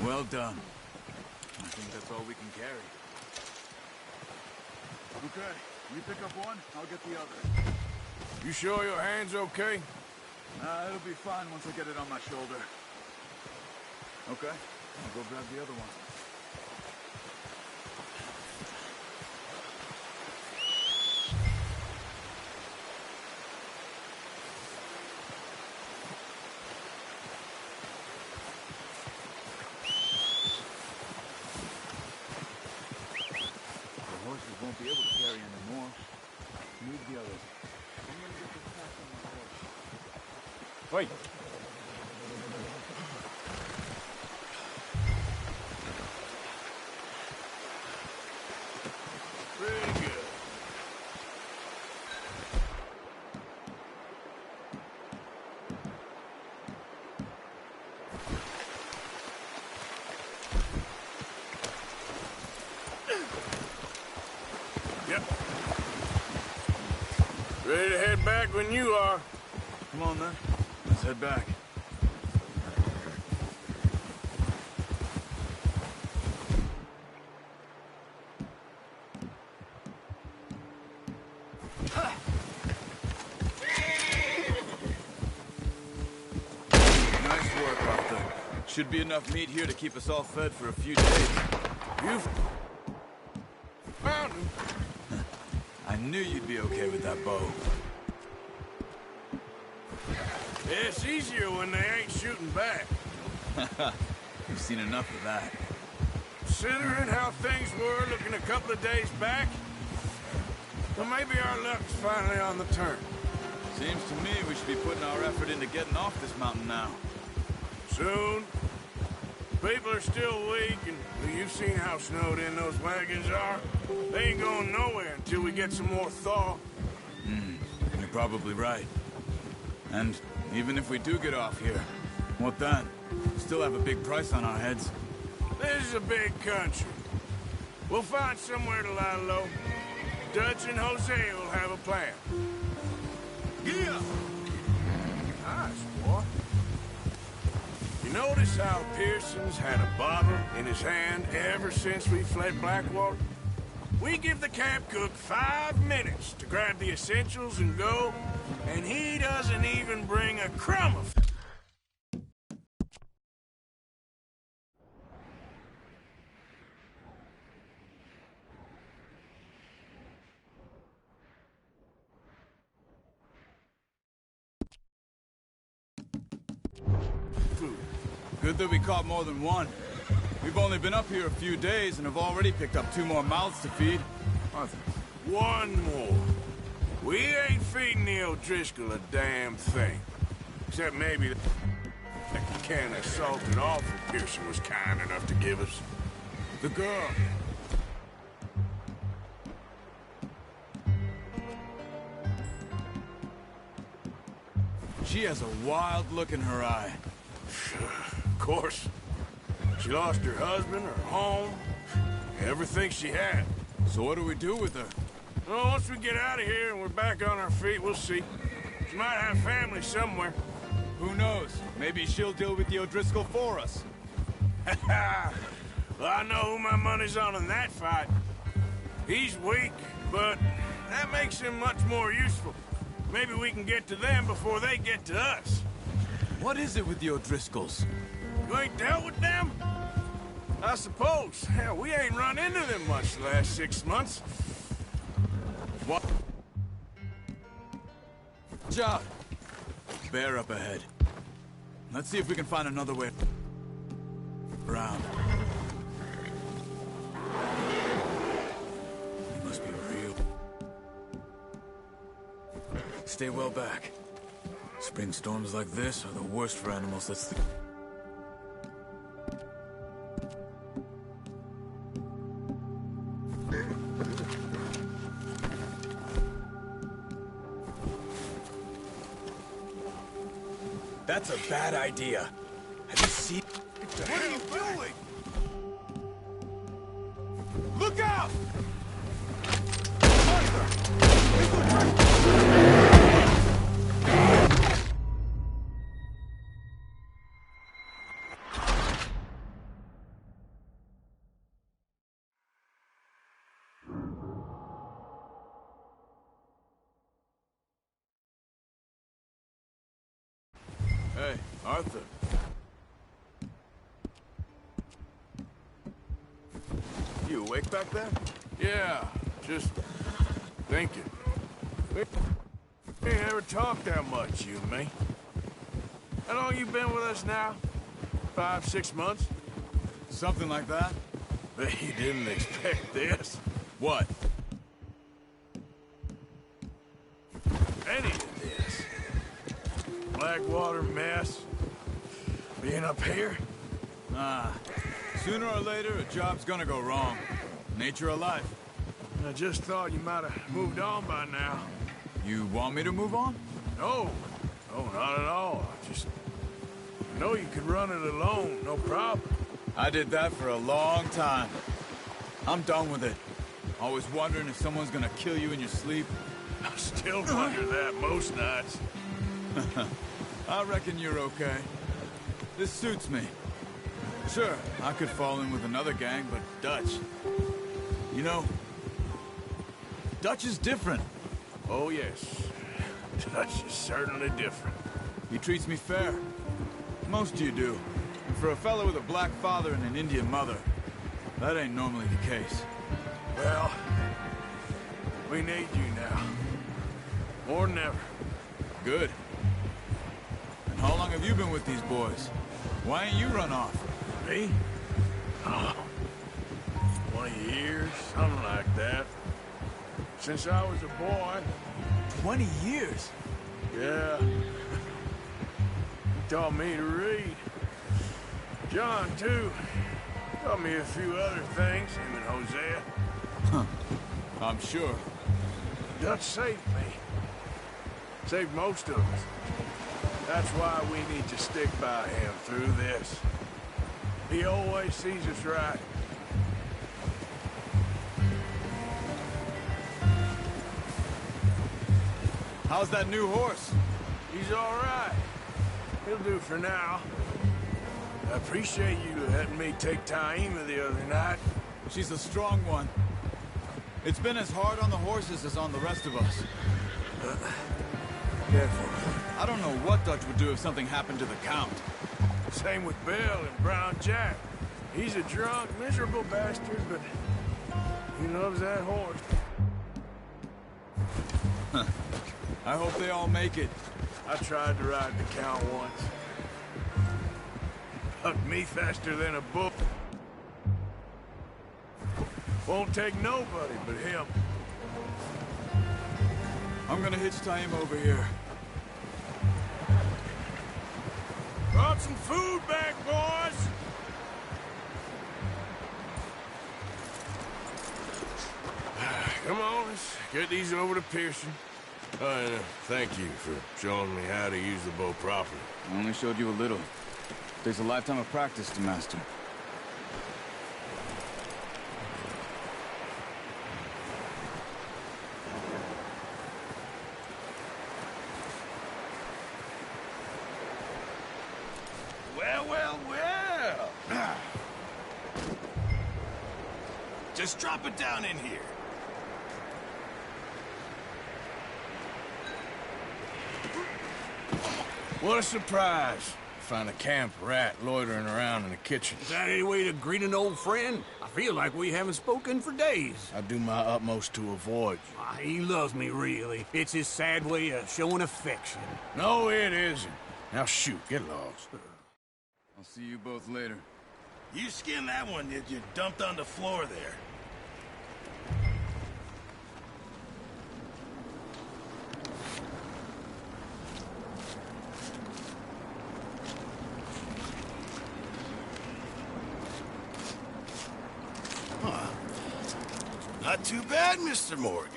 Well done. I think that's all we can carry. Okay, you pick up one, I'll get the other. You sure your hand's okay? It'll be fine once I get it on my shoulder. Okay, I'll go grab the other one. Won't be able to carry anymore. Move the others. I'm gonna get this pack on the horse. Wait. Pretty good. Yep. Ready to head back when you are. Come on, then. Let's head back. Nice work, Arthur. Should be enough meat here to keep us all fed for a few days. You've found him. I knew you'd be okay with that bow. Yeah, it's easier when they ain't shooting back. You've seen enough of that. Considering how things were looking a couple of days back, well, maybe our luck's finally on the turn. Seems to me we should be putting our effort into getting off this mountain now. Soon. People are still weak, and well, you've seen how snowed in those wagons are. They ain't going nowhere until we get some more thaw. You're probably right. And even if we do get off here, what then? Still have a big price on our heads. This is a big country. We'll find somewhere to lie low. Dutch and Hosea will have a plan. Yeah! Nice, boy. You notice how Pearson's had a bottle in his hand ever since we fled Blackwater? We give the camp cook 5 minutes to grab the essentials and go, and he doesn't even bring a crumb of... food. Good that we caught more than one. We've only been up here a few days and have already picked up 2 more mouths to feed. Arthur. 1 more. We ain't feeding the O'Driscoll a damn thing. Except maybe that can of salted offal Pearson was kind enough to give us. The girl. She has a wild look in her eye. Of course. She lost her husband, her home, everything she had. So what do we do with her? Well, once we get out of here and we're back on our feet, we'll see. She might have family somewhere. Who knows? Maybe she'll deal with the O'Driscoll for us. Well, I know who my money's on in that fight. He's weak, but that makes him much more useful. Maybe we can get to them before they get to us. What is it with the O'Driscolls? You ain't dealt with them? I suppose. Hell, we ain't run into them much the last 6 months. What? John! Bear up ahead. Let's see if we can find another way around. He must be real. Stay well back. Spring storms like this are the worst for animals. That's a bad idea. Have you seen... What are you doing? Look out! Hey, Arthur. You awake back there? Yeah, just thinking. We ain't never talked that much, you and me. How long you been with us now? 5, 6 months? Something like that? Bet you didn't expect this. What? Any of this. Blackwater mess. Being up here? Ah. Sooner or later, a job's gonna go wrong. Nature of life. I just thought you might have moved on by now. You want me to move on? No. No, not at all. I know you could run it alone, no problem. I did that for a long time. I'm done with it. Always wondering if someone's gonna kill you in your sleep. I still wonder that most nights. I reckon you're okay. This suits me. Sure, I could fall in with another gang, but Dutch... You know, Dutch is different. Oh, yes. Dutch is certainly different. He treats me fair. Most of you do. And for a fellow with a black father and an Indian mother, that ain't normally the case. Well, we need you now. More than ever. Good. And how long have you been with these boys? Why ain't you run off? Me? Oh, 20 years, something like that. Since I was a boy. 20 years? Yeah. He taught me to read. John, too. Taught me a few other things, him and Hosea. Huh. I'm sure. Dutch saved me. Saved most of us. That's why we need to stick by him through this. He always sees us right. How's that new horse? He's all right. He'll do for now. I appreciate you letting me take Taima the other night. She's a strong one. It's been as hard on the horses as on the rest of us. Careful. I don't know what Dutch would do if something happened to the Count. Same with Bill and Brown Jack. He's a drunk, miserable bastard, but he loves that horse. Huh. I hope they all make it. I tried to ride the Count once. Hugged me faster than a bull. Won't take nobody but him. I'm gonna hitch Taima over here. Brought some food back, boys! Come on, let's get these over to Pearson. And thank you for showing me how to use the bow properly. I only showed you a little. Takes a lifetime of practice to master. Well, well, well. Just drop it down in here. What a surprise. Find a camp rat loitering around in the kitchen. Is that any way to greet an old friend? I feel like we haven't spoken for days. I do my utmost to avoid you. He loves me, really. It's his sad way of showing affection. No, it isn't. Now shoot, get lost. I'll see you both later. You skinned that one that you dumped on the floor there. Not too bad, Mr. Morgan.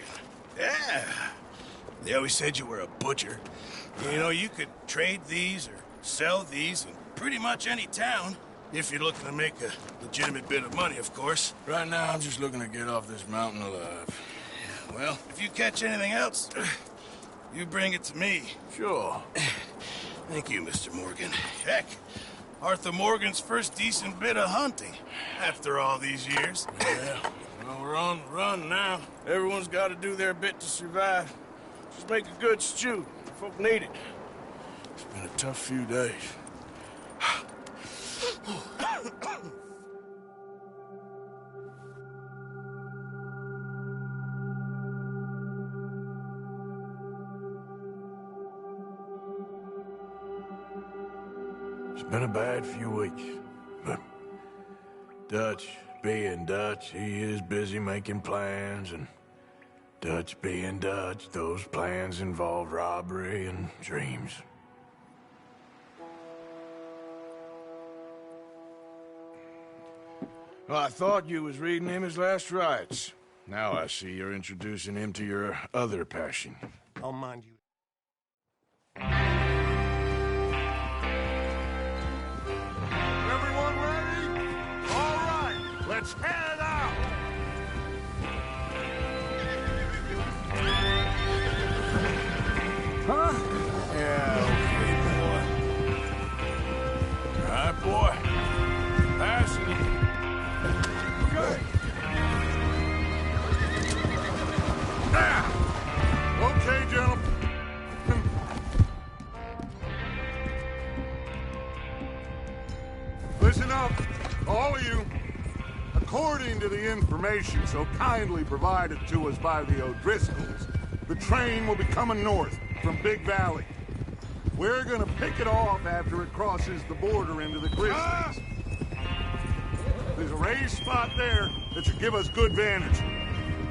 Yeah. They always said you were a butcher. You know, you could trade these or sell these in pretty much any town. If you're looking to make a legitimate bit of money, of course. Right now, I'm just looking to get off this mountain alive. Well, if you catch anything else, you bring it to me. Sure. Thank you, Mr. Morgan. Heck, Arthur Morgan's first decent bit of hunting after all these years. Yeah. Well, we're on the run now. Everyone's got to do their bit to survive. Just make a good stew. Folk need it. It's been a tough few days. It's been a bad few weeks, but Dutch being Dutch, he is busy making plans, and Dutch being Dutch, those plans involve robbery and dreams. Well, I thought you was reading him his last rites. Now I see you're introducing him to your other passion. I'll mind you. Everyone ready? All right, let's head out. Huh? Yeah, okay, boy. All right, boy. Passing it. Okay. Okay, gentlemen. Listen up, all of you. According to the information so kindly provided to us by the O'Driscolls, the train will be coming north from Big Valley. We're gonna pick it off after it crosses the border into the Grizzlies. There's a raised spot there that should give us good vantage.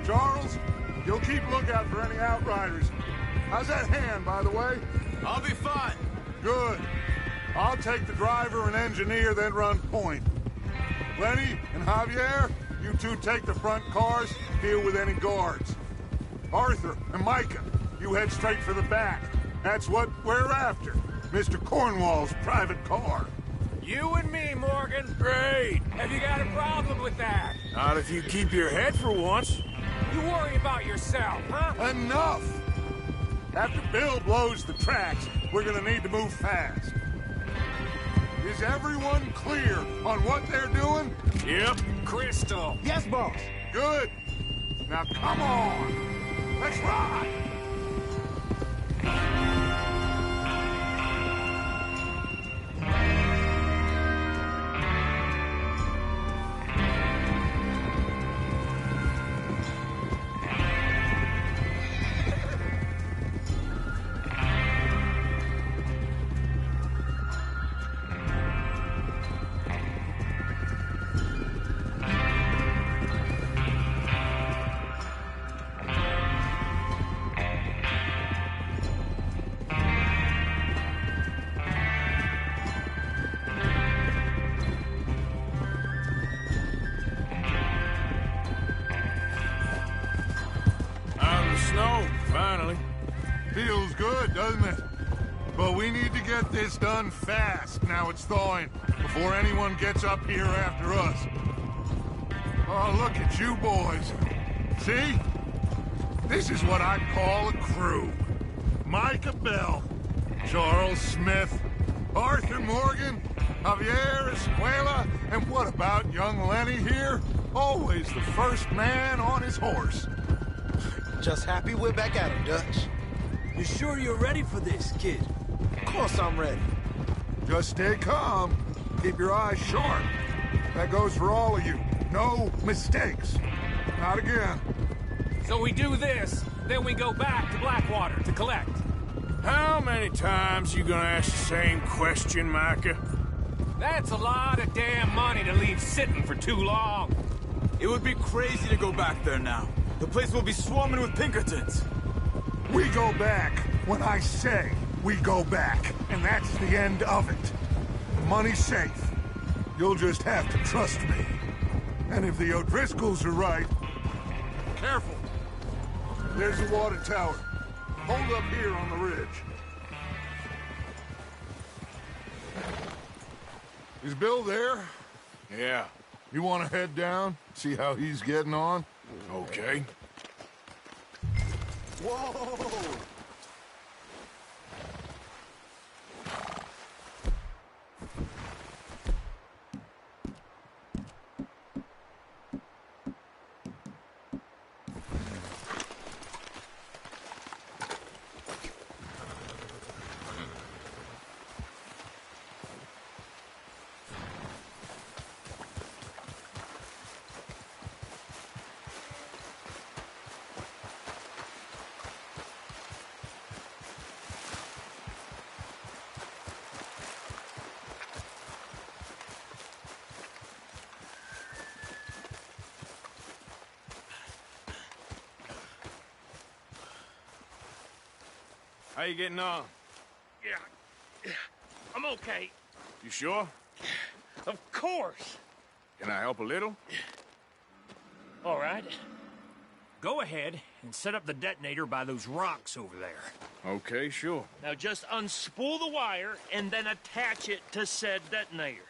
Charles, you'll keep lookout for any outriders. How's that hand, by the way? I'll be fine. Good. I'll take the driver and engineer, then run point. Lenny and Javier, you two take the front cars, deal with any guards. Arthur and Micah, you head straight for the back. That's what we're after. Mr. Cornwall's private car. You and me, Morgan. Great. Have you got a problem with that? Not if you keep your head for once. You worry about yourself, huh? Enough! After Bill blows the tracks, we're gonna need to move fast. Is everyone clear on what they're doing? Yep. Crystal. Yes, boss. Good. Now come on. Let's ride. Feels good, doesn't it? But we need to get this done fast, now it's thawing, before anyone gets up here after us. Oh, look at you boys. See? This is what I call a crew. Micah Bell, Charles Smith, Arthur Morgan, Javier Escuela, and what about young Lenny here? Always the first man on his horse. Just happy we're back at him, Dutch. You sure you're ready for this, kid? Of course I'm ready. Just stay calm. Keep your eyes sharp. That goes for all of you. No mistakes. Not again. So we do this, then we go back to Blackwater to collect. How many times you gonna ask the same question, Micah? That's a lot of damn money to leave sitting for too long. It would be crazy to go back there now. The place will be swarming with Pinkertons. We go back when I say we go back, and that's the end of it. The money's safe. You'll just have to trust me. And if the O'Driscolls are right, careful. There's the water tower. Hold up here on the ridge. Is Bill there? Yeah. You want to head down? See how he's getting on? Okay. Whoa! How you getting on? Yeah, I'm okay. You sure? Of course. Can I help a little? All right. Go ahead and set up the detonator by those rocks over there. Okay, sure. Now just unspool the wire and then attach it to said detonator.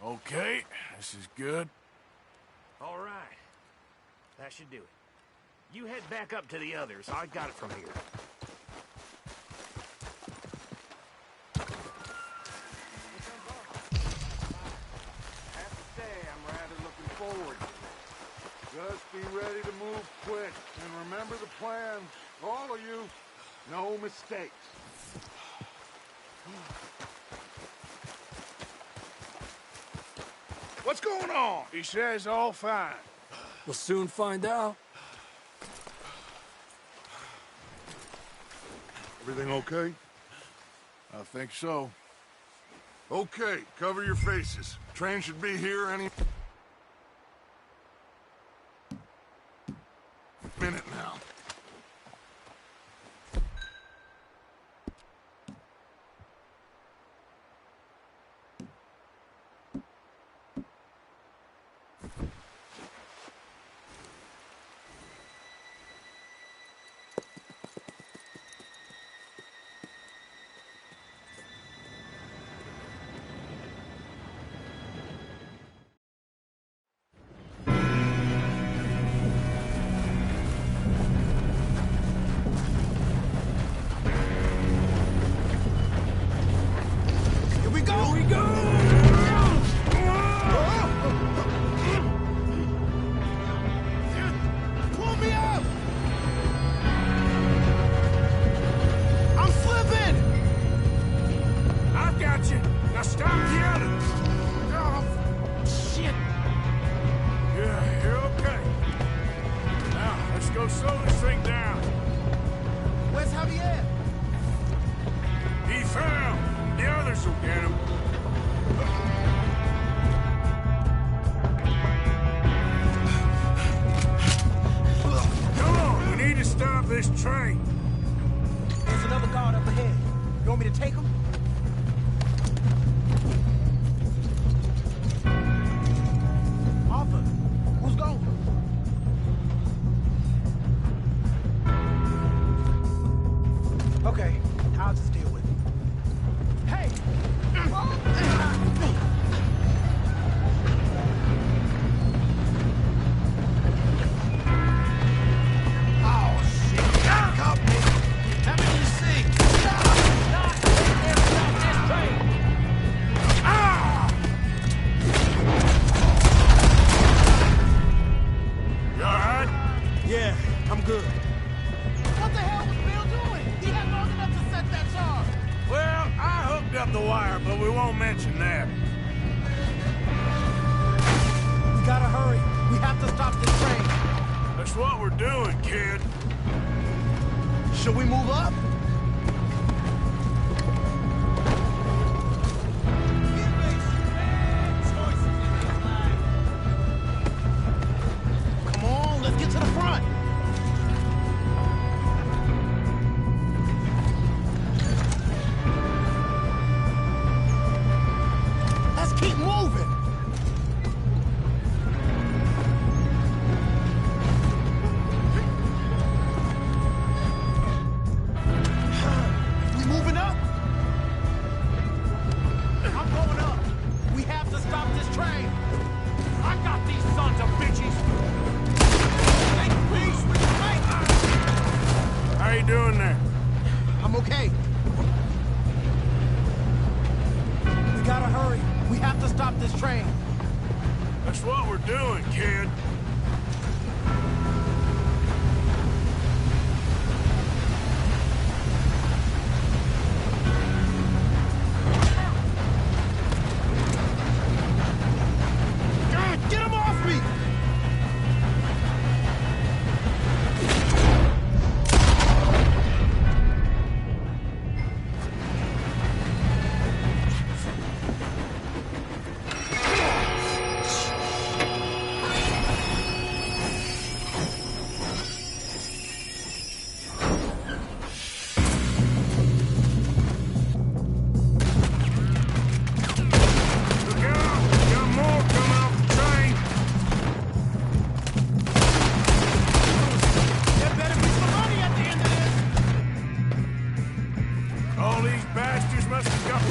Okay, this is good. All right. That should do it. You head back up to the others. I got it from here. I have to say, I'm rather looking forward to this. Just be ready to move quick. And remember the plan. All of you, no mistakes. What's going on? He says all fine. We'll soon find out. Everything okay? I think so. Okay, cover your faces. Train should be here any minute now. Slow this thing down. Where's Javier? He found. The others will get him. Come on, we need to stop this train. There's another guard up ahead. You want me to take him? Arthur, who's going? Okay, I'll just deal with it. Hey! Oh, shit! Caught me! How many you see? You alright? Yeah, I'm good. What the hell was Bill doing? He had long enough to set that charge. Well, I hooked up the wire, but we won't mention that. We gotta hurry. We have to stop this train. That's what we're doing, kid. Should we move up? Come on, let's get to the front. Let's keep moving. We moving up? I'm going up. We have to stop this train. I got these sons of bitches. Make peace with me. How you doing there? I'm okay. We gotta hurry. We have to stop this train. That's what we're doing, kid. God, get him off me! Look out! Got more coming off the train. There better be some money at the end of this. All these bastards must have got...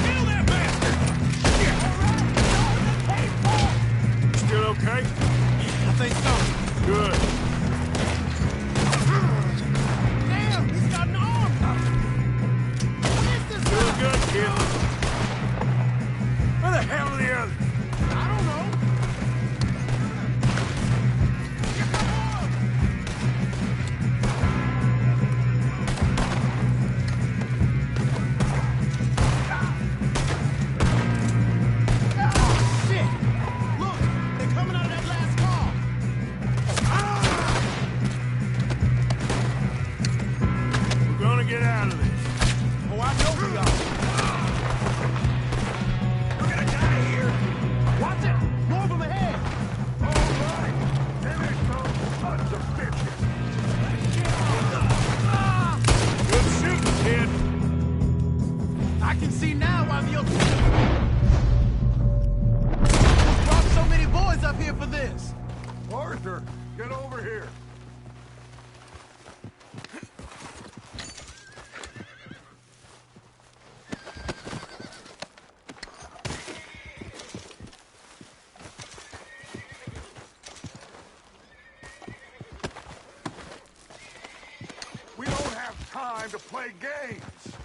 Kill that bastard! Still okay? I think so. Good. Damn, he's got an arm! Where's this Doing guy? good, kid. Where the hell are the others? I don't know. Shit! Look, they're coming out of that last car. We're gonna get out of this. Oh, I know we are. We're gonna die here. Watch it! More of them ahead. All right. Here they come, sons of bitches. Good shooting, kid. I can see now why the brought so many boys up here for this. Arthur, get over here. We don't have time to play games.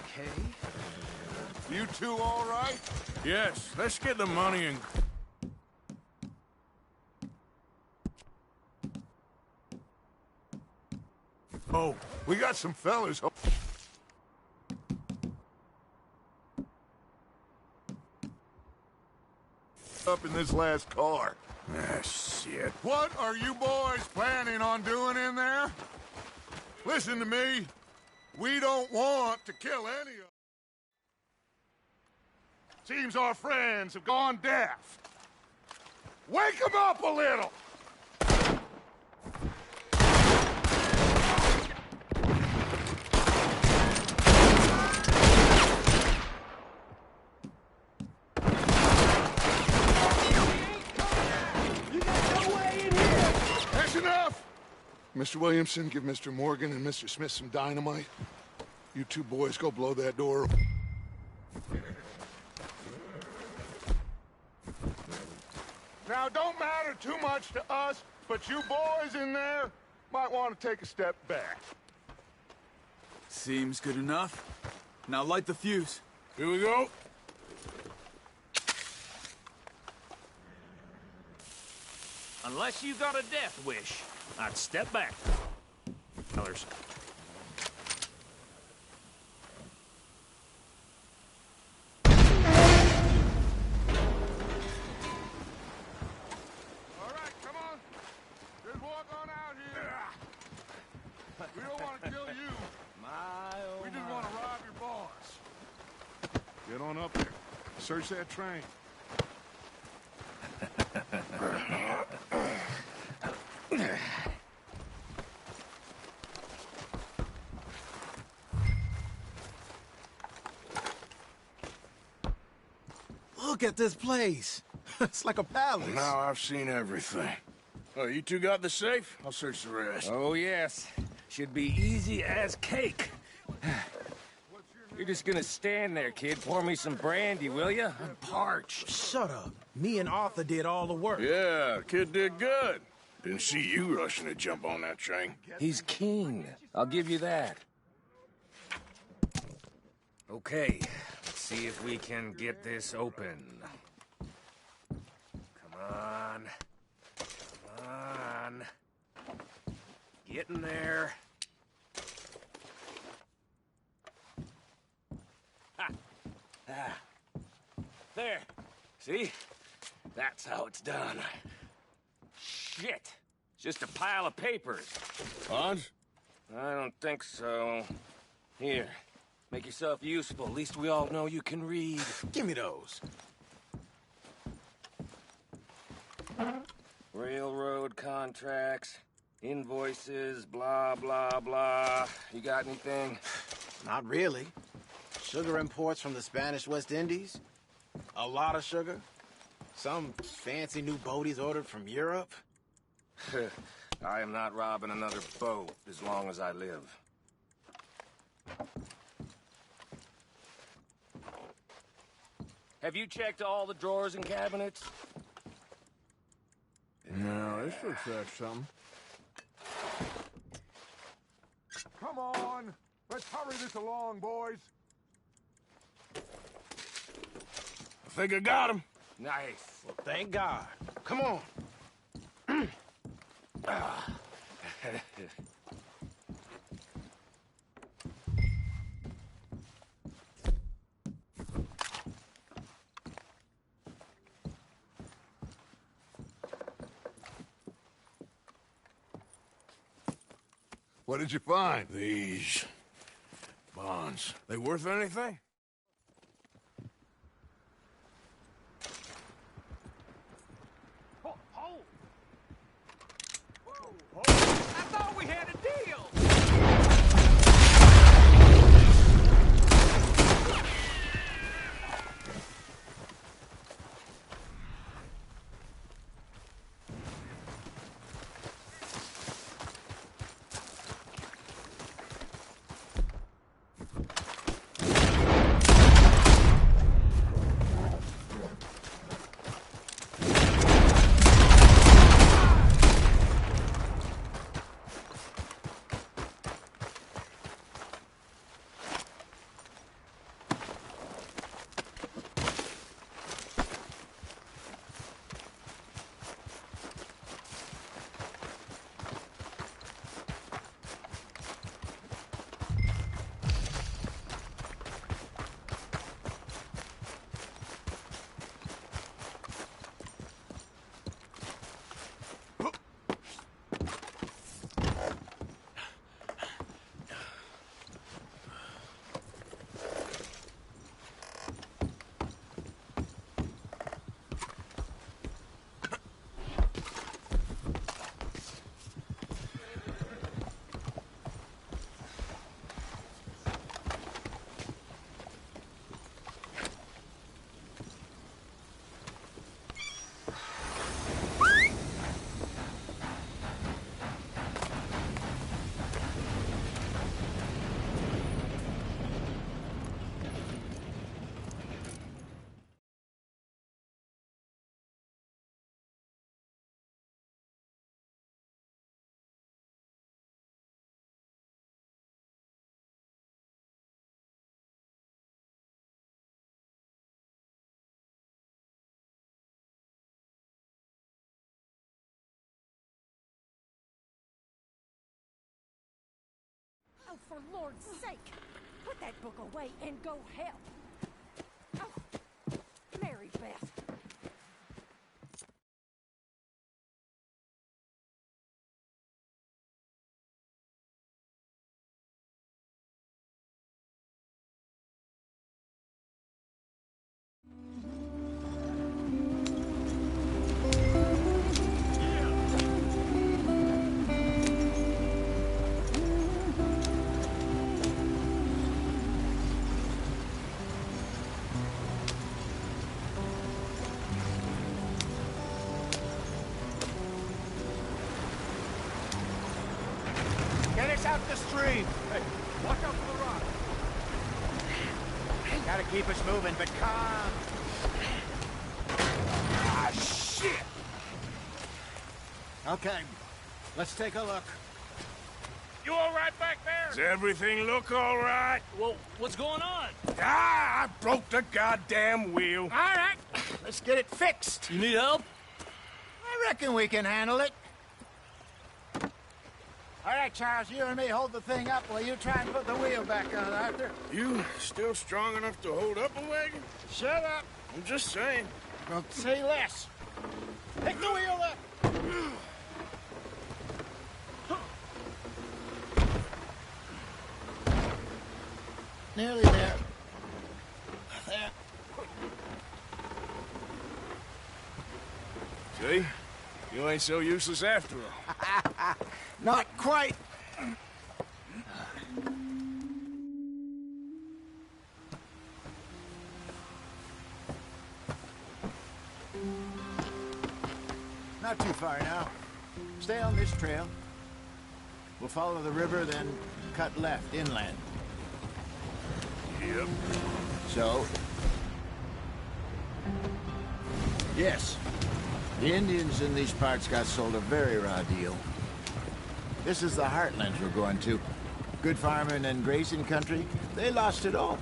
Okay. You two all right? Yes, let's get the money and... Oh, we got some fellas. up in this last car. Ah, shit. What are you boys planning on doing in there? Listen to me. We don't want to kill any of them. Seems our friends have gone deaf. Wake them up a little! Enough! Mr. Williamson, give Mr. Morgan and Mr. Smith some dynamite. You two boys go blow that door. Now, don't matter too much to us, but you boys in there might want to take a step back. Seems good enough. Now light the fuse. Here we go. Unless you got a death wish, I'd step back. Others. All right, come on. Just walk on out here. We don't want to kill you. We just want to rob your boss. Get on up there. Search that train. Look at this place. It's like a palace. Now I've seen everything. Oh, you two got the safe? I'll search the rest. Oh, yes. Should be easy as cake. You're just gonna stand there, kid. Pour me some brandy, will you? I'm parched. Shut up. Me and Arthur did all the work. Yeah, kid did good. Didn't see you rushing to jump on that train. He's keen. I'll give you that. Okay, let's see if we can get this open. Come on. Come on. Get in there. Ha! Ah. There. See? That's how it's done. Shit! Just a pile of papers. Bonds? I don't think so. Here. Make yourself useful. At least we all know you can read. Give me those. Railroad contracts, invoices, blah, blah, blah. You got anything? Not really. Sugar imports from the Spanish West Indies. A lot of sugar. Some fancy new boat he's ordered from Europe. I am not robbing another boat as long as I live. Have you checked all the drawers and cabinets? No, this looks like something. Come on. Let's hurry this along, boys. I think I got him. Nice. Well, thank God. Come on. What did you find? These bonds. They worth anything? I thought we had a deal! Oh, for Lord's sake! Put that book away and go help! Oh, Mary Beth. Get us out the stream. Hey, watch out for the rock. Gotta keep us moving, but calm. Ah, shit! Okay, let's take a look. You all right back there? Does everything look all right? Well, what's going on? Ah, I broke the goddamn wheel. All right, let's get it fixed. You need help? I reckon we can handle it. All right, Charles, you and me hold the thing up while you try and put the wheel back on, Arthur. You still strong enough to hold up a wagon? Shut up. I'm just saying. Well, say less. Pick the wheel up. Nearly there. There. See? You ain't so useless after all. Not quite. Not too far now. Stay on this trail. We'll follow the river, then cut left inland. Yep. So? Yes. The Indians in these parts got sold a very raw deal. This is the heartlands we're going to. Good farming and grazing country, they lost it all.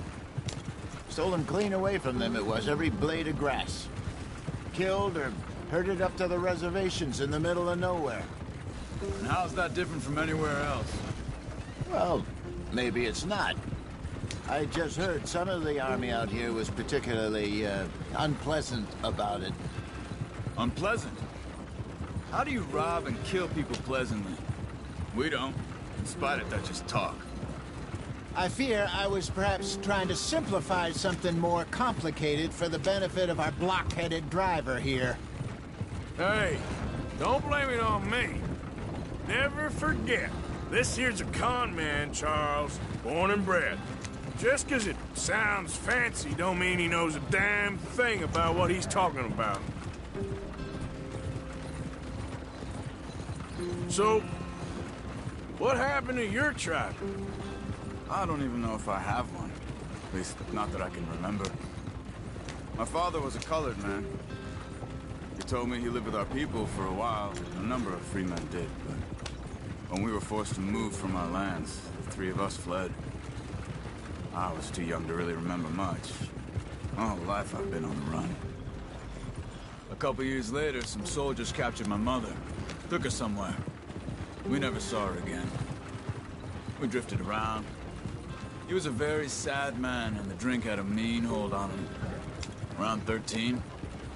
Stolen clean away from them it was, every blade of grass. Killed or herded up to the reservations in the middle of nowhere. And how's that different from anywhere else? Well, maybe it's not. I just heard some of the army out here was particularly unpleasant about it. Unpleasant? How do you rob and kill people pleasantly? We don't. In spite of that, just talk. I fear I was perhaps trying to simplify something more complicated for the benefit of our block-headed driver here. Hey, don't blame it on me. Never forget, this here's a con man, Charles, born and bred. Just 'cause it sounds fancy don't mean he knows a damn thing about what he's talking about. So, what happened to your tribe? I don't even know if I have one. At least, not that I can remember. My father was a colored man. He told me he lived with our people for a while. A number of free men did, but when we were forced to move from our lands, the three of us fled. I was too young to really remember much. My whole life I've been on the run. A couple years later, some soldiers captured my mother. Took her somewhere. We never saw her again. We drifted around. He was a very sad man, and the drink had a mean hold on him. Around 13,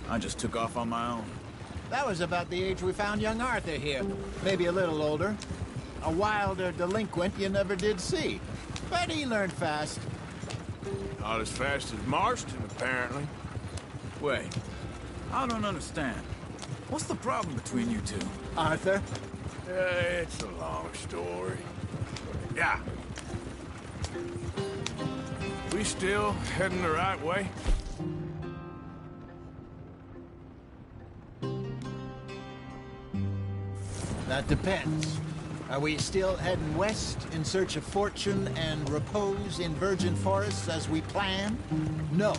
I just took off on my own. That was about the age we found young Arthur here. Maybe a little older. A wilder delinquent you never did see. But he learned fast. Not as fast as Marston, apparently. Wait, I don't understand. What's the problem between you two? Arthur? It's a long story. Yeah. We still heading the right way? That depends. Are we still heading west in search of fortune and repose in virgin forests as we planned? No.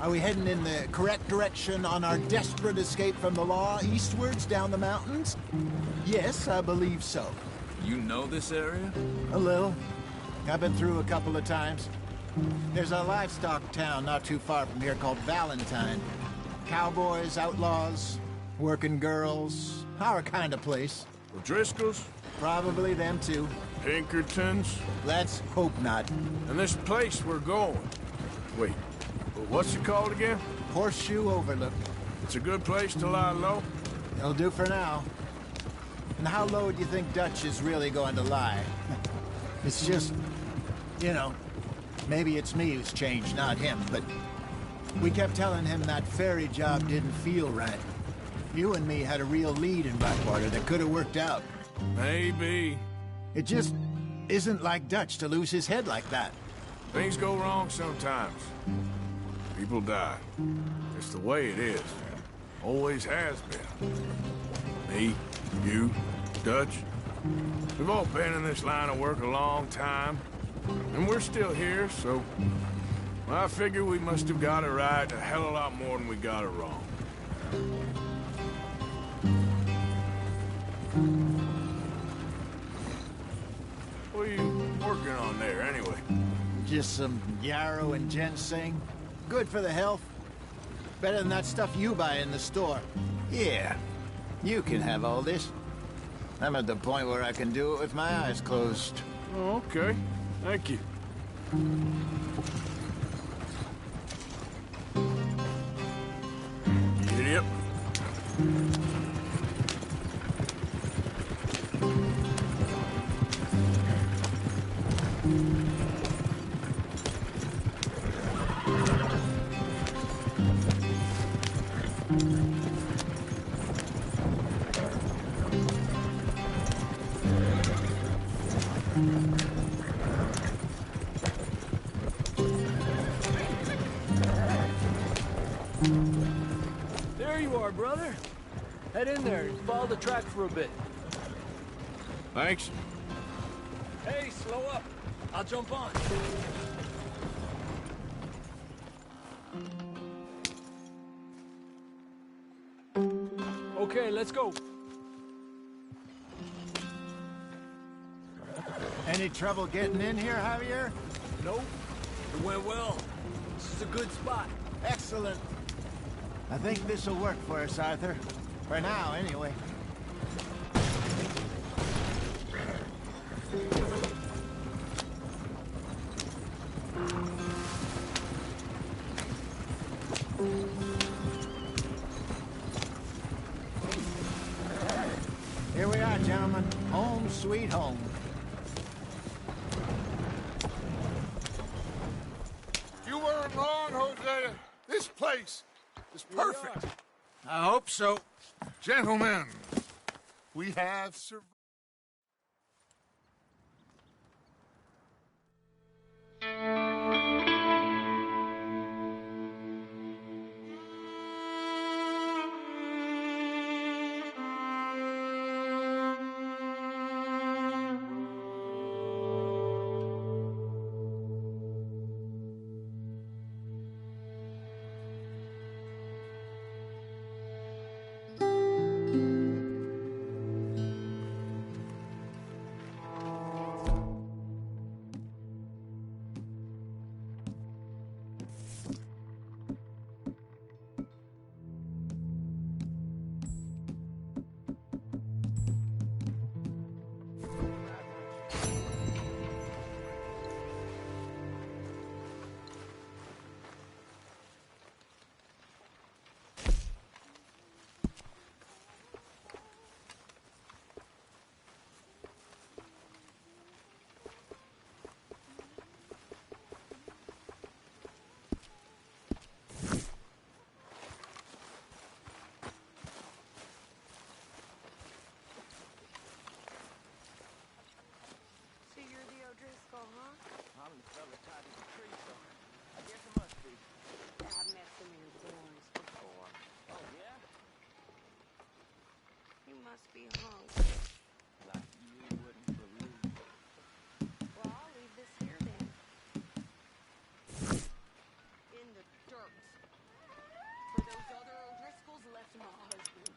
Are we heading in the correct direction on our desperate escape from the law eastwards down the mountains? Yes, I believe so. You know this area? A little. I've been through a couple of times. There's a livestock town not too far from here called Valentine. Cowboys, outlaws, working girls, our kind of place. O'Driscoll's? Probably them too. Pinkertons? Let's hope not. And this place we're going. Wait, what's it called again? Horseshoe Overlook. It's a good place to lie low? It'll do for now. And how low do you think Dutch is really going to lie? It's just, you know, maybe it's me who's changed, not him, but we kept telling him that ferry job didn't feel right. You and me had a real lead in Blackwater that could have worked out. Maybe. It just isn't like Dutch to lose his head like that. Things go wrong sometimes. People die. It's the way it is. Always has been. Me, you, Dutch. We've all been in this line of work a long time. And we're still here, so... I figure we must have got it right a hell of a lot more than we got it wrong. What are you working on there, anyway? Just some yarrow and ginseng. Good for the health. Better than that stuff you buy in the store. Yeah, you can have all this. I'm at the point where I can do it with my eyes closed. Oh, okay. Thank you. Idiot. There you are, brother. Head in there and follow the track for a bit. Thanks. Hey, slow up. I'll jump on. Okay, let's go. Any trouble getting in here, Javier? Nope. It went well. This is a good spot. Excellent. I think this'll work for us, Arthur. For now, anyway. Here we are, gentlemen. Home sweet home. You weren't wrong, Hosea. This place is perfect. I hope so. Gentlemen, we have survived. Must be hungry. Like you wouldn't believe. Well, I'll leave this here then. In the dirt. For those other O'Driscolls left my husband.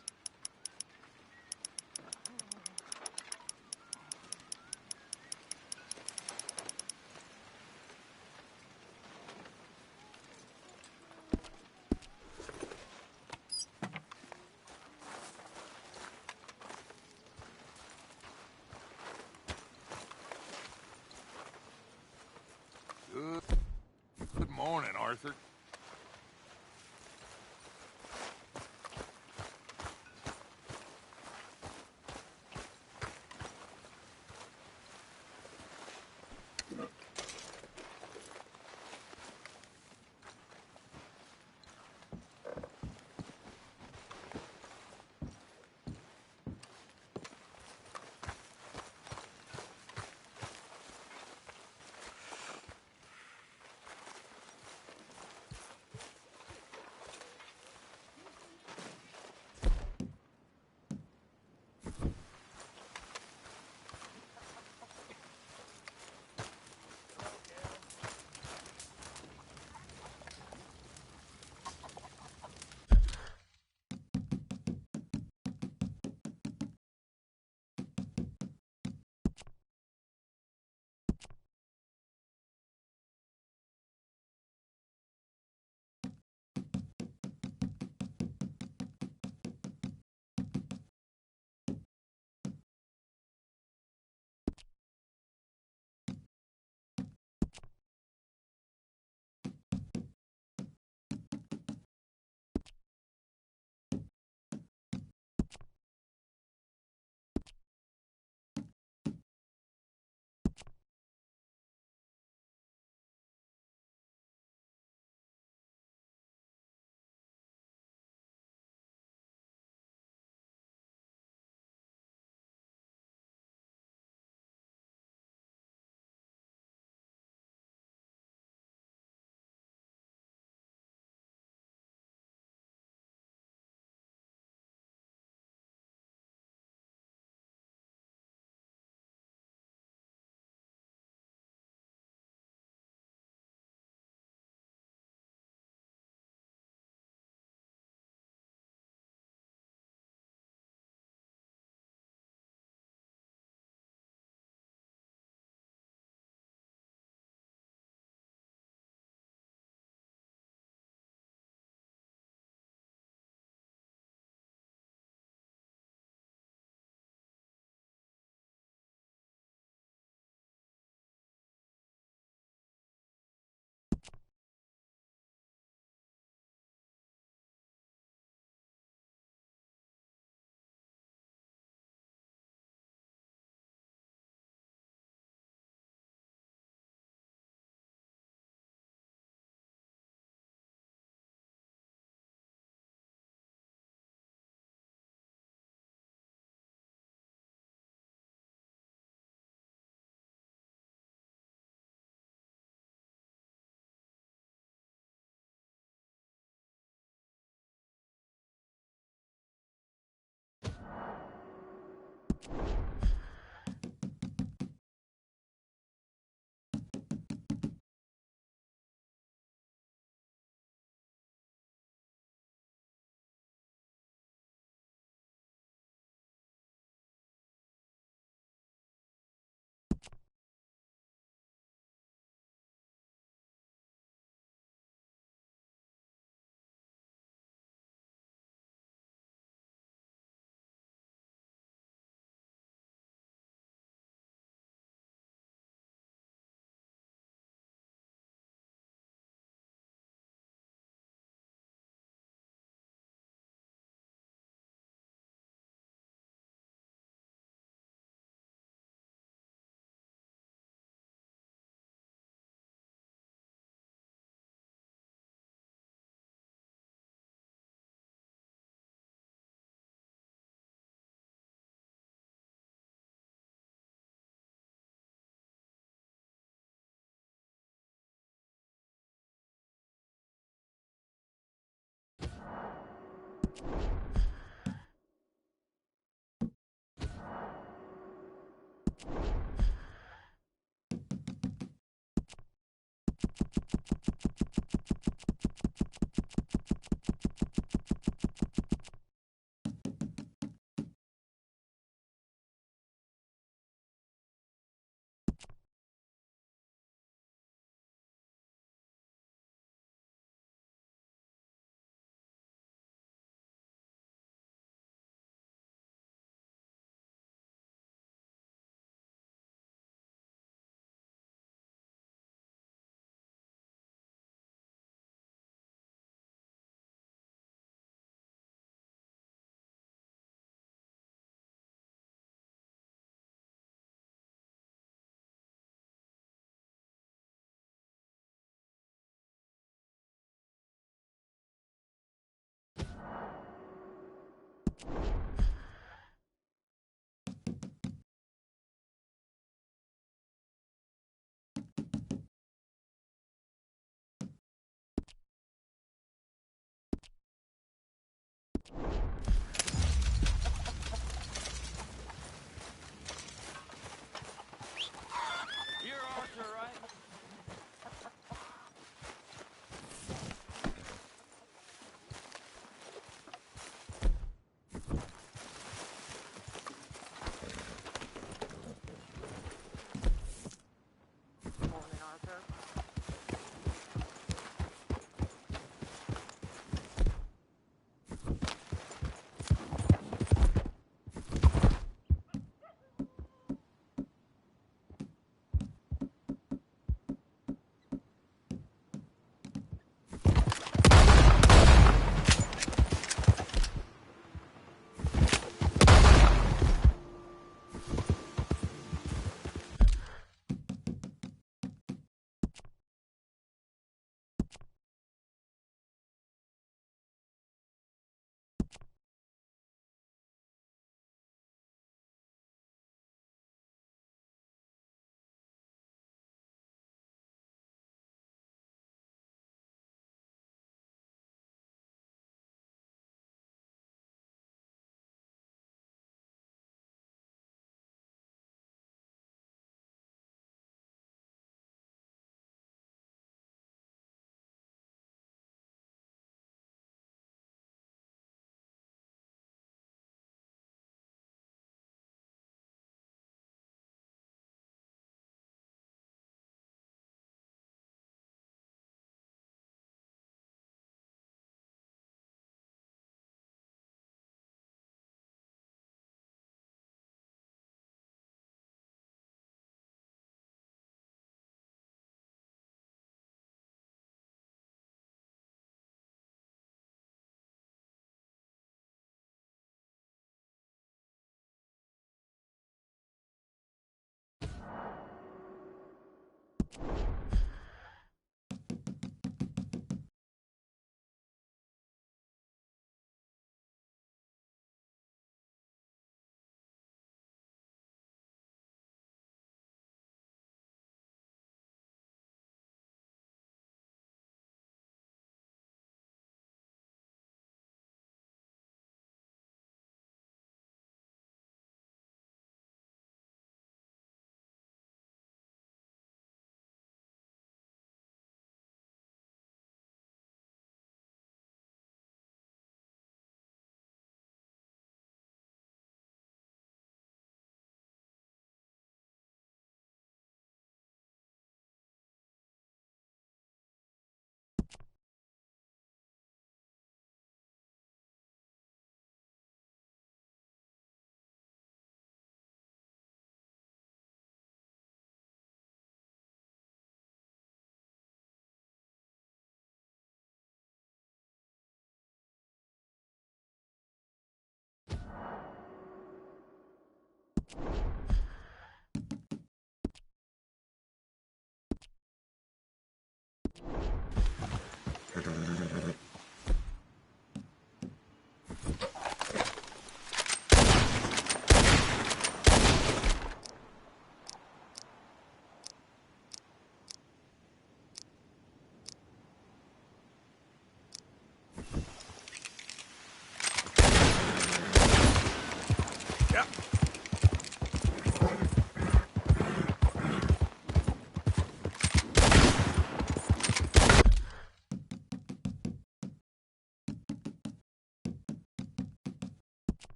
Yeah.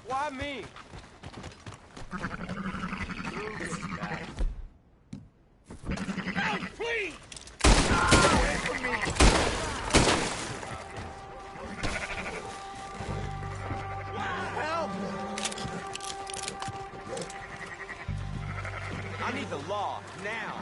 Why me? Help, please! Help! I need the law, now.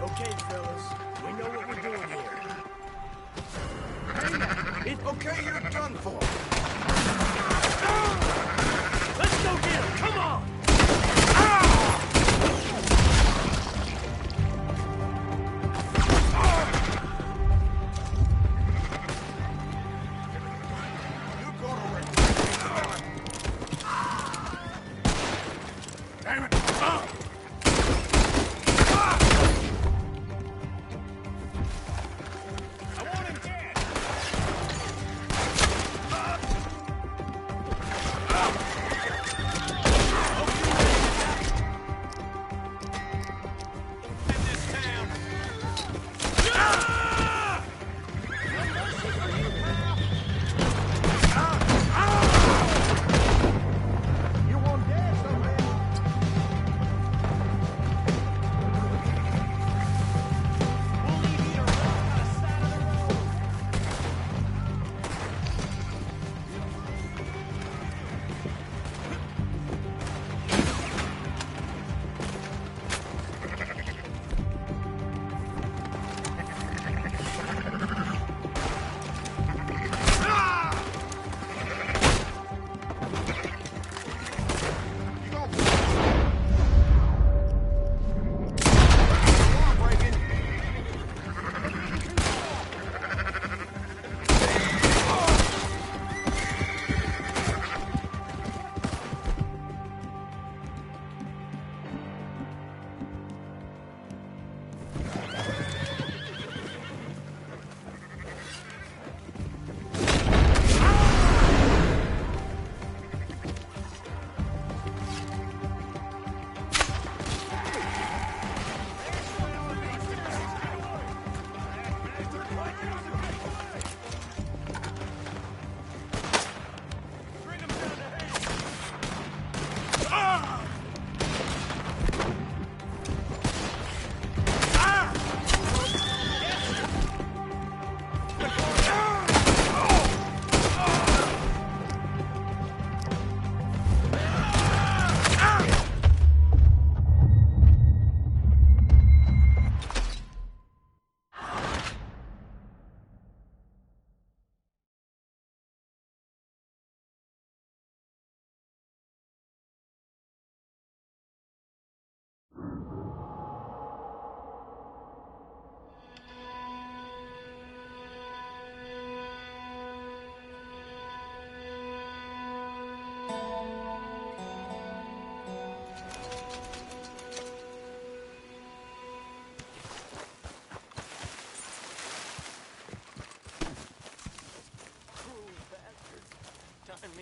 Okay, fellas, we know what we're doing here. It's okay, you're done for. Let's go get him, come on! Damn it! I want him dead!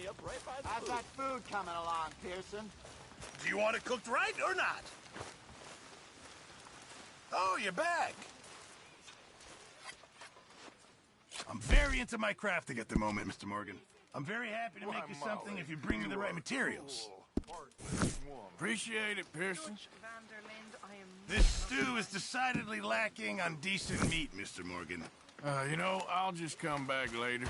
up right by the How's that food coming along, Pearson? Do you want it cooked right or not? Oh, you're back. I'm very into my crafting at the moment, Mr. Morgan. I'm very happy to make you something if you bring me the right materials. Appreciate it, Pearson. This stew is decidedly lacking on decent meat, Mr. Morgan. You know, I'll just come back later.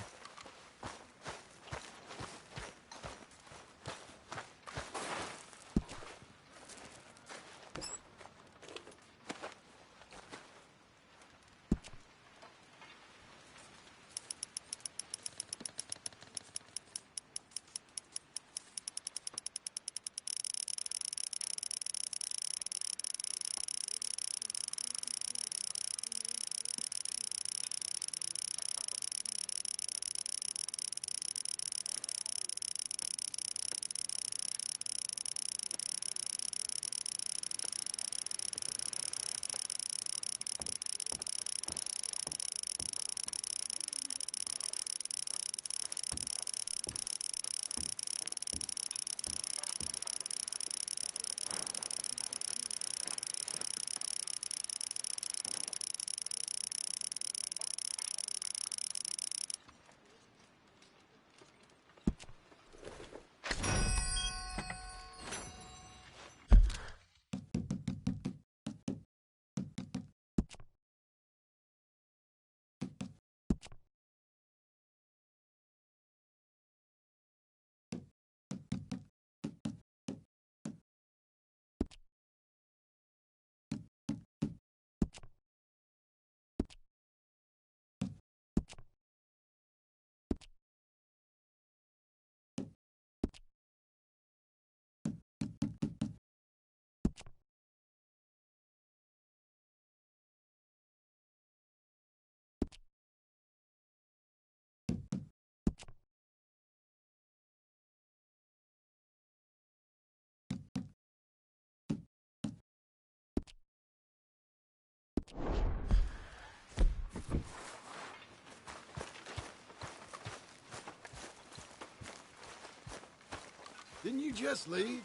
Didn't you just leave?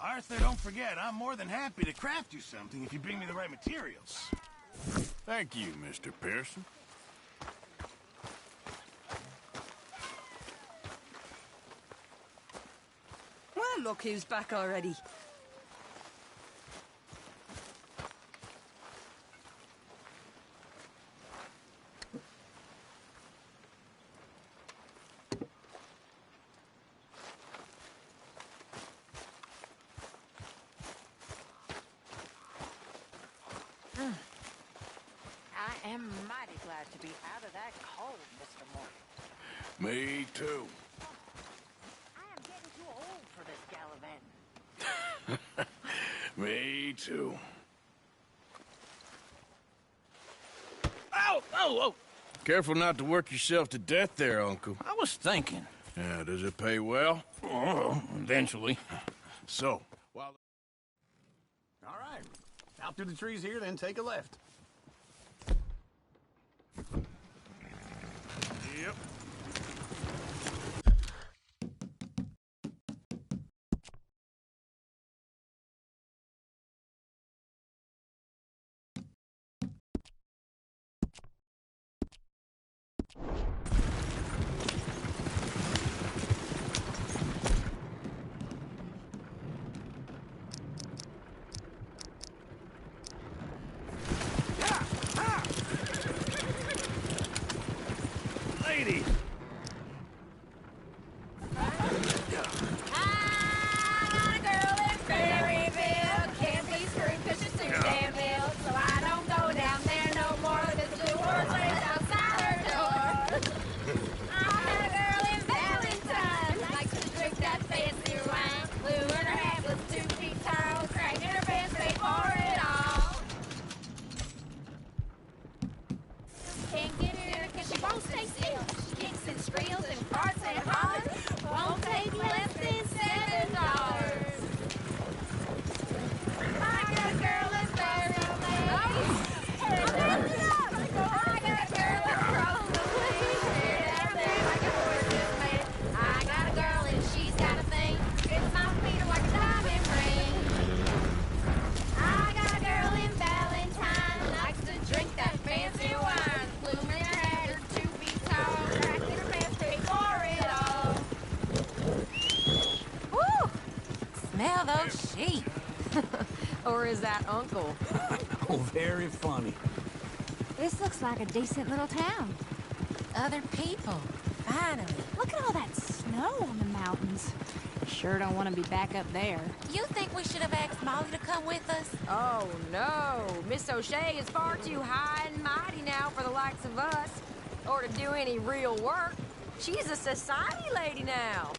Arthur, don't forget, I'm more than happy to craft you something if you bring me the right materials. Thank you, Mr. Pearson. Well, look who's back already. I am mighty glad to be out of that cold, Mr. Morgan. Me too. I am getting too old for this gallivanting. Me too. Ow! Oh, oh! Careful not to work yourself to death there, Uncle. I was thinking. Yeah, does it pay well? Oh, eventually. So, All right. Out through the trees here, then take a left. Yep. Ladies! Can't get her 'cause she won't stay still. She kicks and squeals and farts and hollers. Won't take less than $7. I got a girl that's very romantic. I got a girl across the way. Down there like a Or is that Uncle? Oh, very funny. This looks like a decent little town. Other people. Finally. Look at all that snow on the mountains. Sure don't want to be back up there. You think we should have asked Molly to come with us? Oh, no. Miss O'Shea is far too high and mighty now for the likes of us. Or to do any real work. She's a society lady now.